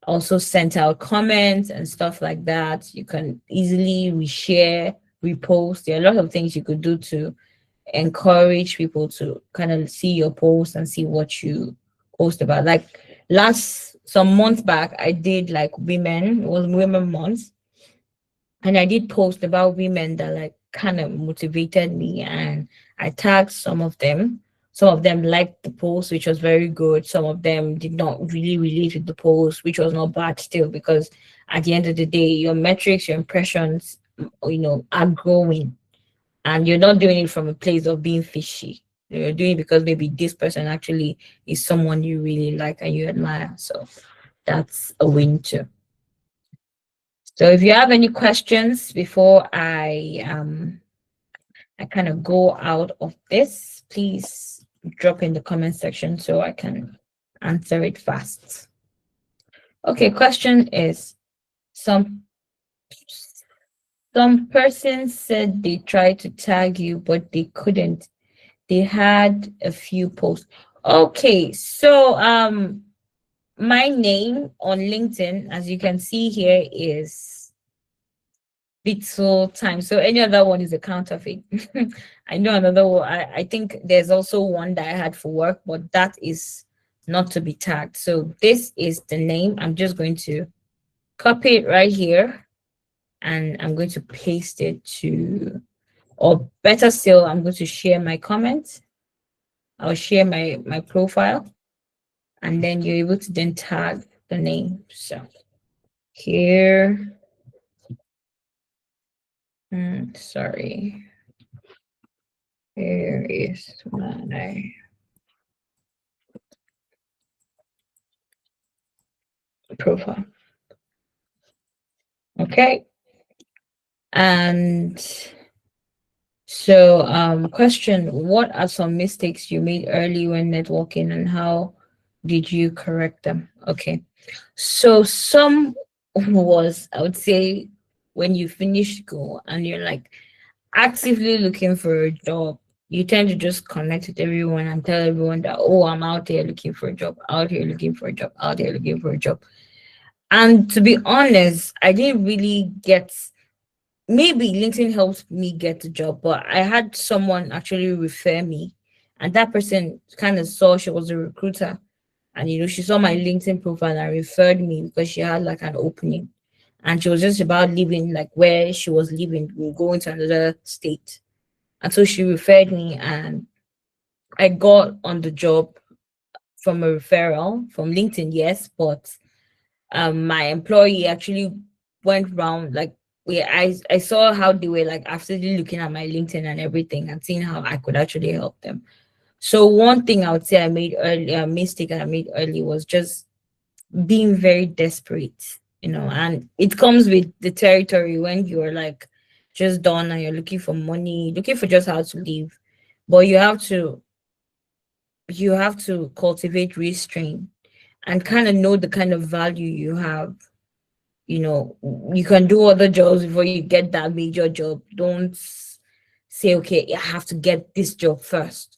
Also send out comments and stuff like that. You can easily reshare, repost. There are a lot of things you could do to encourage people to kind of see your post and see what you post about. Like last some months back, I did like women, it was women month, and I did post about women that like kind of motivated me, and I tagged some of them. Some of them liked the post, which was very good. Some of them did not really relate with the post, which was not bad still, because at the end of the day, your metrics, your impressions, are growing, and you're not doing it from a place of being fishy. You're doing it because maybe this person actually is someone you really like and you admire. So that's a win too. So if you have any questions before I kind of go out of this, please drop in the comment section so I can answer it fast. Okay, question is some some person said they tried to tag you but they couldn't. They had a few posts. Okay, so my name on LinkedIn, as you can see here, is Bitwul time. So any other one is a counterfeit. I know another one. I think there's also one that I had for work, but that is not to be tagged. So this is the name. I'm just going to copy it right here and I'm going to paste it to, or better still, I'm going to share my comment. I'll share my profile and then you're able to then tag the name. So here, sorry. Here is my profile. Okay. And so, question, what are some mistakes you made early when networking and how did you correct them? Okay. So some was, I would say, when you finish school and you're like, actively looking for a job, you tend to just connect with everyone and tell everyone that, oh, I'm out here looking for a job, out here looking for a job, out here looking for a job. And to be honest, I didn't really get, maybe LinkedIn helped me get the job, but I had someone actually refer me. And that person kind of saw, she was a recruiter. And she saw my LinkedIn profile and referred me because she had like an opening. And she was just about leaving, like where she was living, going to another state. And so she referred me, and I got on the job from a referral from LinkedIn, yes, but my employee actually went round, like, I saw how they were like absolutely looking at my LinkedIn and everything and seeing how I could actually help them. So one thing I would say I made early, a mistake I made early was just being very desperate, and it comes with the territory when you're like just done and you're looking for money, looking for just how to live. But you have to cultivate restraint and kind of know the kind of value you have. You know, you can do other jobs before you get that major job. Don't say, okay, I have to get this job first.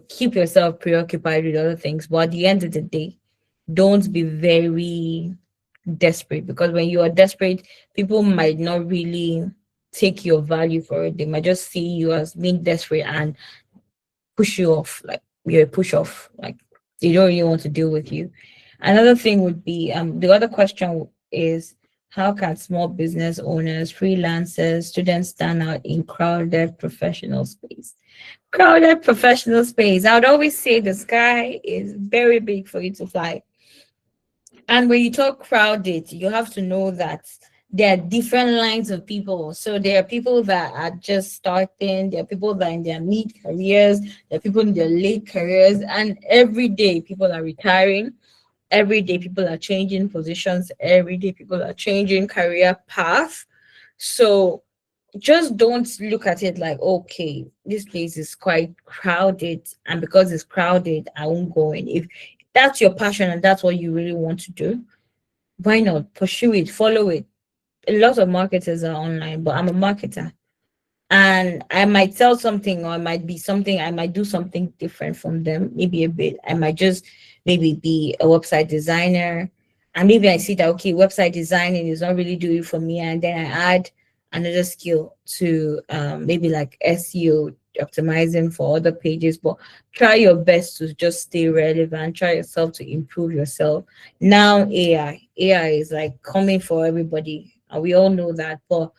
Keep yourself preoccupied with other things. But at the end of the day, don't be very desperate, because when you are desperate, people might not really take your value for it. They might just see you as being desperate and push you off, like you're a push off, like they don't really want to deal with you. Another thing would be, the other question is, how can small business owners, freelancers, students stand out in crowded professional space? Crowded professional space. I would always say the sky is very big for you to fly. And when you talk crowded, you have to know that there are different lines of people. So there are people that are just starting, there are people that are in their mid careers, there are people in their late careers, and every day people are retiring. Every day people are changing positions. Every day people are changing career path. So just don't look at it like, okay, this place is quite crowded, and because it's crowded, I won't go in. If that's your passion and that's what you really want to do, why not pursue it, follow it? A lot of marketers are online, but I'm a marketer, and I might sell something, or it might be something, I might do something different from them, maybe a bit. I might just maybe be a website designer, and maybe I see that, okay, website designing is not really doing for me, and then I add another skill to, maybe like SEO, optimizing for other pages. But try your best to just stay relevant, try yourself to improve yourself. Now AI is like coming for everybody, and we all know that. But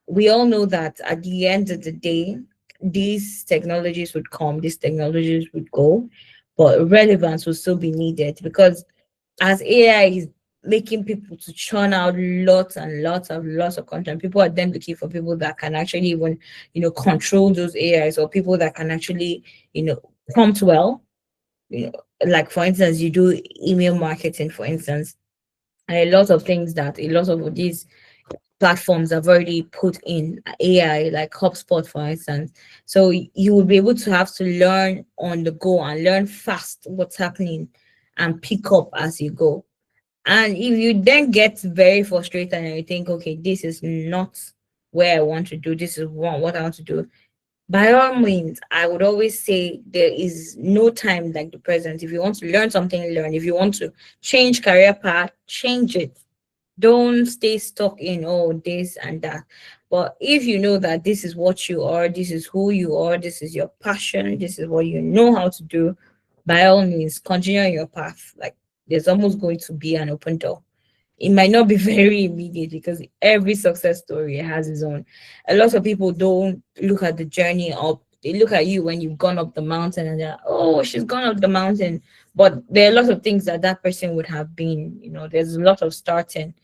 we all know that at the end of the day, these technologies would come, these technologies would go, but relevance will still be needed, because as AI is making people to churn out lots of content, people are then looking for people that can actually even, control those AIs, or people that can actually, prompt well. Like for instance, you do email marketing, for instance, and a lot of these platforms have already put in AI, like HubSpot, for instance. So you will be able to have to learn on the go and learn fast what's happening and pick up as you go. And if you then get very frustrated and you think, okay, this is not where I want to do, this is what I want to do, by all means, I would always say there is no time like the present. If you want to learn something, learn. If you want to change career path, change it. Don't stay stuck in, oh, this and that. But if you know that this is what you are, this is who you are, this is your passion, this is what you know how to do, by all means continue on your path. Like, there's almost going to be an open door. It might not be very immediate, because every success story has its own. A lot of people don't look at the journey up. They look at you when you've gone up the mountain, and they're, oh, she's gone up the mountain. But there are a lot of things that that person would have been. There's a lot of starting.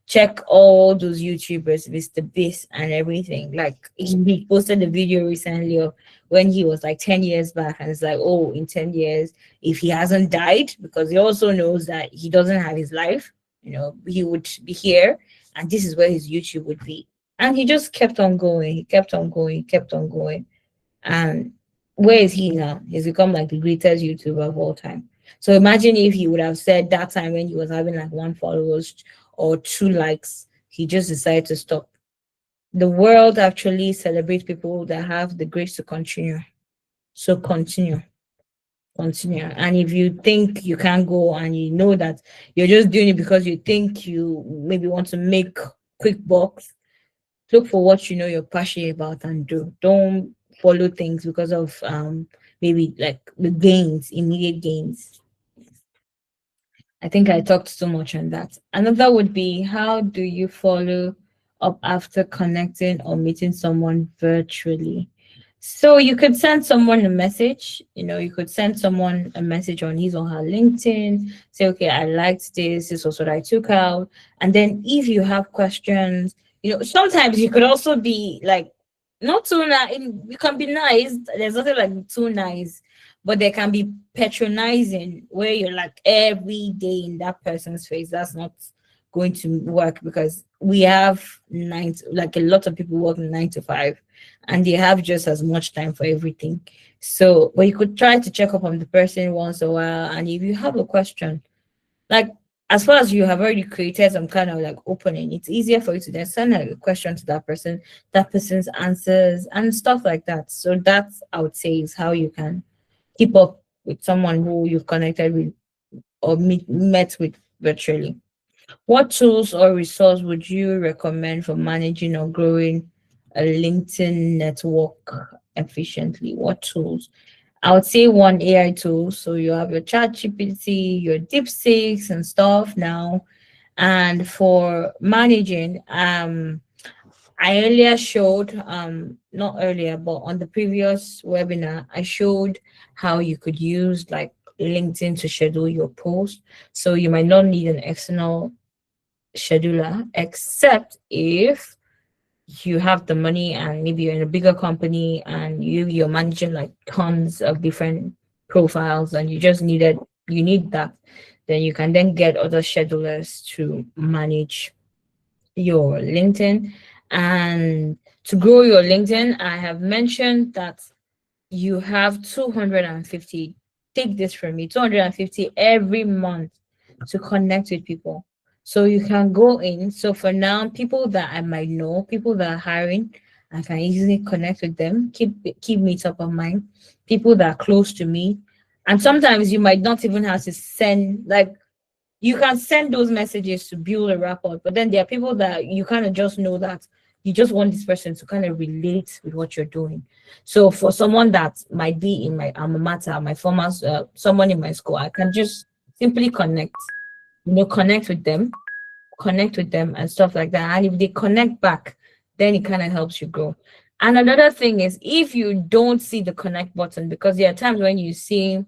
Check all those YouTubers, Mr. Beast and everything. Like, he posted a video recently of when he was like 10 years back, and it's like, oh, in 10 years, if he hasn't died, because he also knows that he doesn't have his life, he would be here, and this is where his YouTube would be. And he just kept on going, he kept on going, he kept on going. And where is he now? He's become like the greatest YouTuber of all time. So imagine if he would have said that time when he was having like one followers or two likes, he just decided to stop. The world actually celebrates people that have the grace to continue. So continue, continue. And if you think you can't go and you know that you're just doing it because you think you maybe want to make quick bucks, look for what you know you're passionate about and do. Don't follow things because of maybe like the gains, immediate gains. I think I talked too much on that. Another would be, how do you follow up after connecting or meeting someone virtually? So you could send someone a message, you could send someone a message on his or her LinkedIn, say, okay, I liked this was what I took out. And then if you have questions, sometimes you could also be like, not too nice, you can be nice. There's nothing like too nice, but they can be patronizing where you're like every day in that person's face. That's not going to work, because we have like a lot of people work 9 to 5, and they have just as much time for everything. So, but you could try to check up on the person once a while, and if you have a question, like, as far as you have already created some kind of like opening, it's easier for you to then send a question to that person's answers and stuff like that. So that's, I would say, is how you can keep up with someone who you've connected with or met with virtually. What tools or resource would you recommend for managing or growing a LinkedIn network efficiently? What tools? I would say one, AI tool. So you have your chat GPT, your DeepSeeks and stuff now. And for managing, I earlier showed, not earlier, but on the previous webinar, I showed how you could use like LinkedIn to schedule your post. So you might not need an external scheduler, except if you have the money and maybe you're in a bigger company and you're managing like tons of different profiles and you need that, then you can then get other schedulers to manage your LinkedIn. And to grow your LinkedIn, I have mentioned that you have 250, take this from me, 250 every month to connect with people. So you can go in. So for now, people that I might know, people that are hiring, I can easily connect with them, keep me top of mind. People that are close to me. And sometimes you might not even have to send, like, you can send those messages to build a rapport, but then there are people that you kind of just know that you just want this person to kind of relate with what you're doing. So for someone that might be in my alma mater, my former, someone in my school, I can just simply connect with them and stuff like that. And if they connect back, then it kind of helps you grow. And another thing is, if you don't see the connect button, because there are times when you see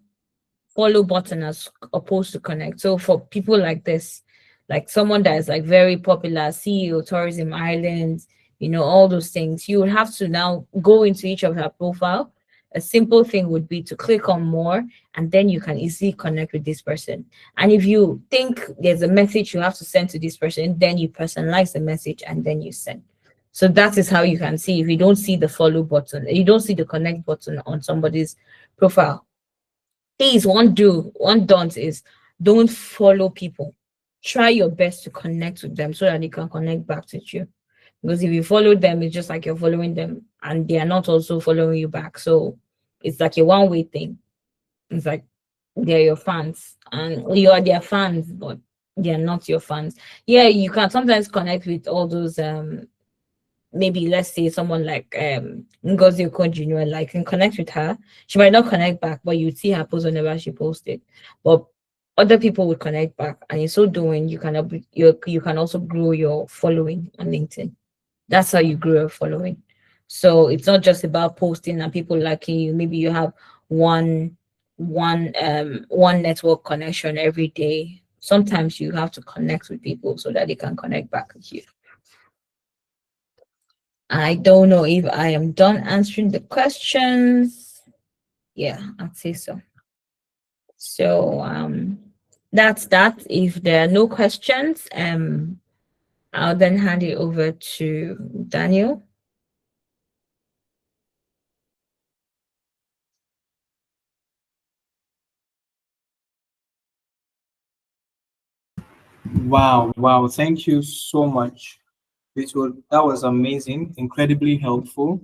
follow button as opposed to connect. So for people like this, like someone that is like very popular, CEO, Tourism Islands, all those things, you would have to now go into each of her profile. A simple thing would be to click on more, and then you can easily connect with this person. And if you think there's a message you have to send to this person, then you personalize the message and then you send. So that is how you can see if you don't see the follow button, you don't see the connect button on somebody's profile. Please, one don't is, don't follow people. Try your best to connect with them so that they can connect back with you. Because if you follow them, it's just like you're following them and they are not also following you back. So it's like a one-way thing. It's like they're your fans and you are their fans, but they are not your fans. Yeah, you can sometimes connect with all those maybe, let's say, someone like Ngozi Okonjo, like, can connect with her. She might not connect back, but you see her post whenever she posted. But other people would connect back, and in so doing, you can also grow your following on LinkedIn. That's how you grow your following. So it's not just about posting and people liking you. Maybe you have one one network connection every day. Sometimes you have to connect with people so that they can connect back with you. I don't know if I am done answering the questions. Yeah, I'd say so. So that's that. If there are no questions, I'll then hand it over to Daniel. Wow, wow. Thank you so much. Bitwul, that was amazing, incredibly helpful.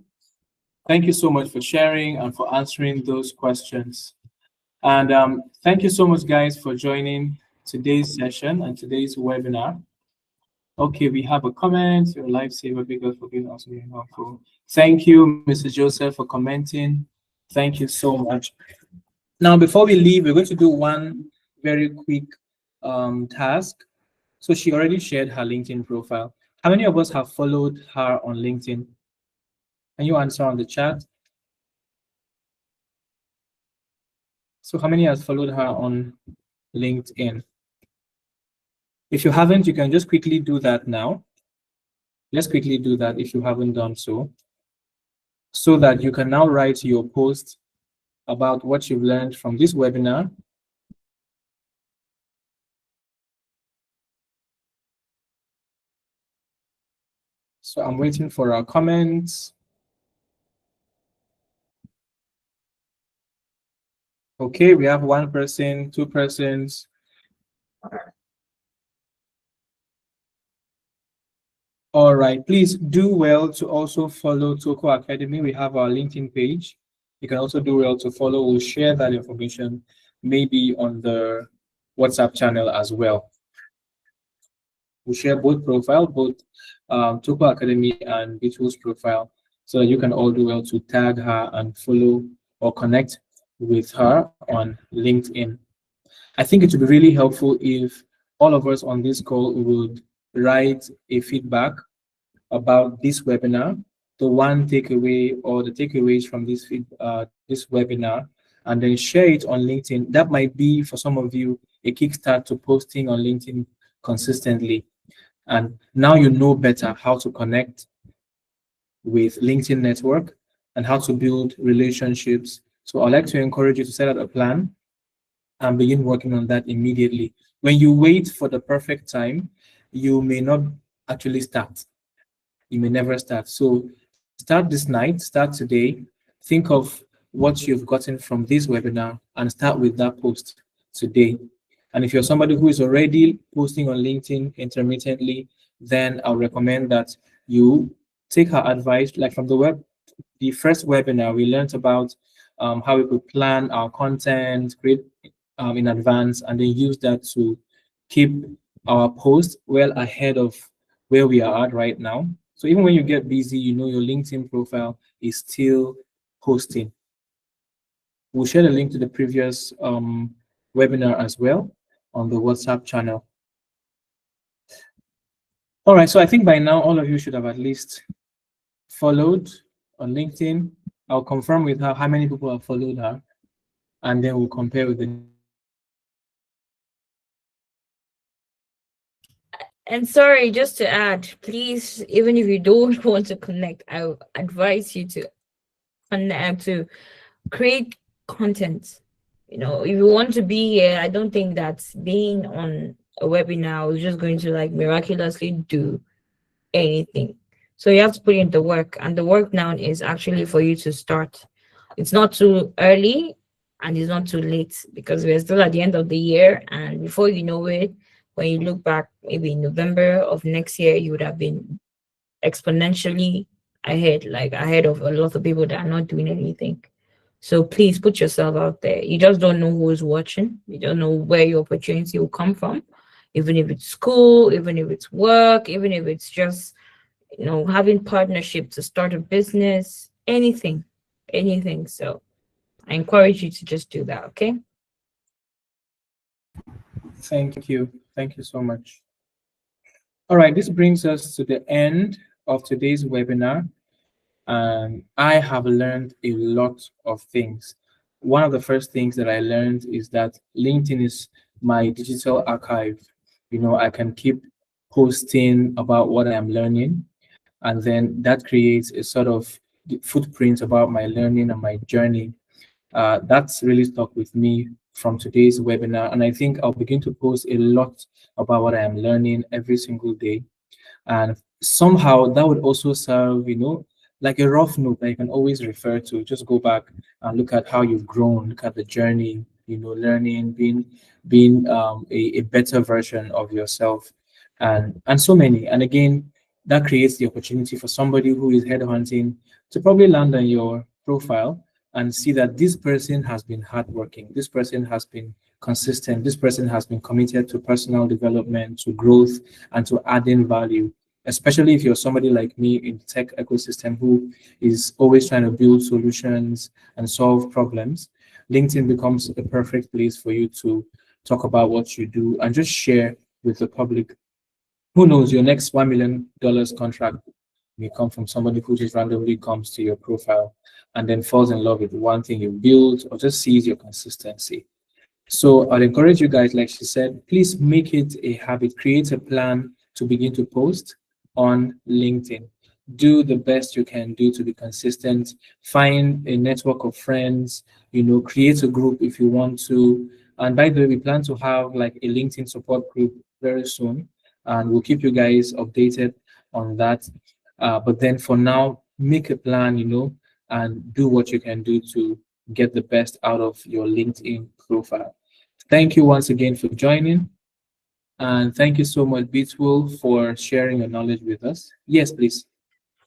Thank you so much for sharing and for answering those questions. And thank you so much, guys, for joining today's session and today's webinar. Okay, we have a comment. You're a lifesaver because for being also being helpful. Thank you, Mrs. Joseph, for commenting. Thank you so much. Now, before we leave, we're going to do one very quick task. So she already shared her LinkedIn profile. How many of us have followed her on LinkedIn? Can you answer on the chat? So how many has followed her on LinkedIn? If you haven't, you can just quickly do that now. Let's quickly do that if you haven't done so, so that you can now write your post about what you've learned from this webinar. So I'm waiting for our comments. Okay, we have one person, two persons. All right, please do well to also follow Toko Academy. We have our LinkedIn page. You can also do well to follow. We'll share that information maybe on the WhatsApp channel as well. We'll share both profile, both Toko Academy and Bitwul's profile, so that you can all do well to tag her and follow or connect with her on LinkedIn. I think it would be really helpful if all of us on this call would write a feedback about this webinar, the one takeaway or the takeaways from this webinar, and then share it on LinkedIn. That might be for some of you a kickstart to posting on LinkedIn consistently. And now you know better how to connect with LinkedIn network and how to build relationships. So I'd like to encourage you to set out a plan and begin working on that immediately. When you wait for the perfect time, you may not actually start. You may never start. So start this night, start today, think of what you've gotten from this webinar and start with that post today. And if you're somebody who is already posting on LinkedIn intermittently, then I'll recommend that you take her advice, like from the first webinar, we learned about how we could plan our content, create in advance, and then use that to keep our post well ahead of where we are at right now. So even when you get busy, you know your LinkedIn profile is still posting. We'll share the link to the previous webinar as well on the WhatsApp channel. All right, so I think by now all of you should have at least followed on LinkedIn. I'll confirm with her how many people have followed her, and then we'll compare with the And sorry, just to add, please, even if you don't want to connect, I would advise you to connect, to create content. You know, if you want to be here, I don't think that being on a webinar is just going to like miraculously do anything. So you have to put in the work, and the work now is actually for you to start. It's not too early and it's not too late because we're still at the end of the year. And before you know it, when you look back, maybe in November of next year, you would have been exponentially ahead, like ahead of a lot of people that are not doing anything. So please put yourself out there. You just don't know who's watching. You don't know where your opportunity will come from, even if it's school, even if it's work, even if it's just having partnership to start a business, anything. So I encourage you to just do that. Okay. Thank you. Thank you so much. All right, this brings us to the end of today's webinar. And I have learned a lot of things. One of the first things that I learned is that LinkedIn is my digital archive. You know, I can keep posting about what I am learning, and then that creates a sort of footprint about my learning and my journey. That's really stuck with me from today's webinar, and I think I'll begin to post a lot about what I am learning every single day. And somehow that would also serve, like a rough note that you can always refer to. Just go back and look at how you've grown, look at the journey, learning, being a better version of yourself, and so many. And again, That creates the opportunity for somebody who is headhunting to probably land on your profile and see that this person has been hardworking, this person has been consistent, this person has been committed to personal development, to growth, and to adding value. Especially if you're somebody like me in the tech ecosystem who is always trying to build solutions and solve problems, LinkedIn becomes a perfect place for you to talk about what you do and just share with the public. Who knows, your next $1 million contract may come from somebody who just randomly comes to your profile and then falls in love with one thing you built or just sees your consistency. So I'd encourage you guys, like she said, please make it a habit. Create a plan to begin to post on LinkedIn. Do the best you can do to be consistent. Find a network of friends, create a group if you want to. And by the way, we plan to have like a LinkedIn support group very soon, and we'll keep you guys updated on that. But then for now, make a plan, and do what you can do to get the best out of your LinkedIn profile. Thank you once again for joining. And thank you so much, Bitwul, for sharing your knowledge with us. Yes, please.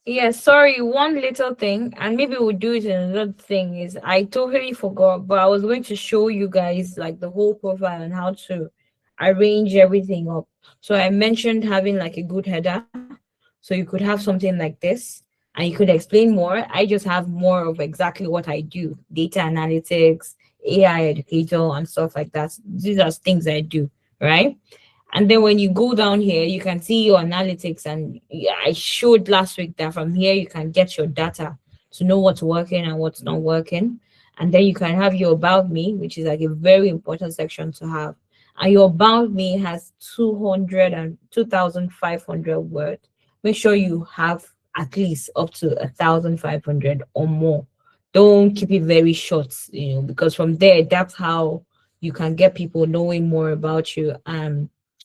Yeah, sorry, one little thing, and maybe we'll do it in another thing is I totally forgot, but I was going to show you guys like the whole profile and how to arrange everything up. So I mentioned having like a good header. So you could have something like this and you could explain more. I just have more of exactly what I do, data analytics, AI educator, and stuff like that. These are things I do, right? And then when you go down here, you can see your analytics. And yeah, I showed last week that from here you can get your data to know what's working and what's not working. And then you can have your about me, which is like a very important section to have. And your about me has 200 and 2,500 words. Make sure you have at least up to 1,500 or more. Don't keep it very short, because from there, that's how you can get people knowing more about you.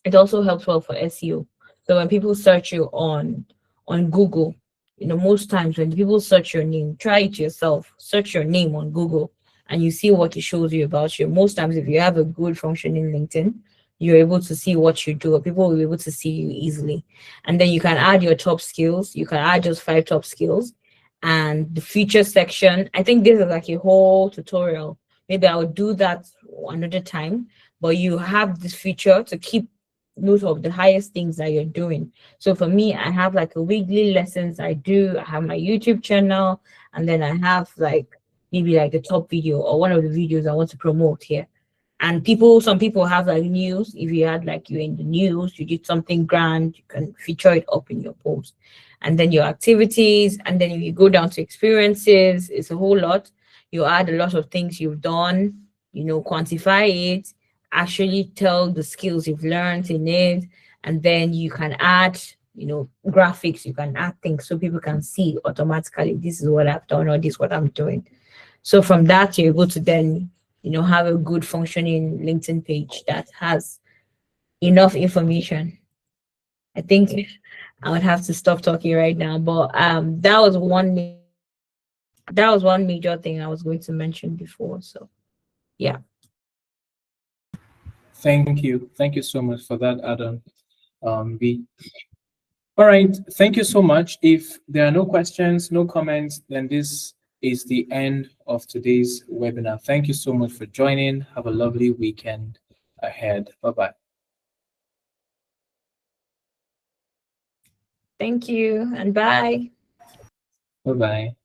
It also helps well for SEO. So when people search you on Google, most times when people search your name, try it yourself. Search your name on Google and you see what it shows you about you. Most times, if you have a good functioning LinkedIn, you're able to see what you do, or people will be able to see you easily. And then you can add your top skills. You can add just 5 top skills. And the feature section, I think this is like a whole tutorial. Maybe I'll do that another time. But you have this feature to keep note of the highest things that you're doing. So for me, I have like a weekly lessons I do. I have my YouTube channel, and then I have like maybe like the top video or one of the videos I want to promote here. And some people have like news. If you had like you in the news, you did something grand, you can feature it up in your post. And then your activities, and then if you go down to experiences, it's a whole lot. You add a lot of things you've done, quantify it, actually tell the skills you've learned in it, and then you can add, graphics, you can add things so people can see automatically this is what I've done or this is what I'm doing. So from that, you're able to then, have a good functioning LinkedIn page that has enough information. I think I would have to stop talking right now, but that was one major thing I was going to mention before. So yeah. Thank you. Thank you so much for that, Adam. B. All right. Thank you so much. If there are no questions, no comments, then this is the end of today's webinar. Thank you so much for joining. Have a lovely weekend ahead. Bye-bye. Thank you and bye. Bye-bye.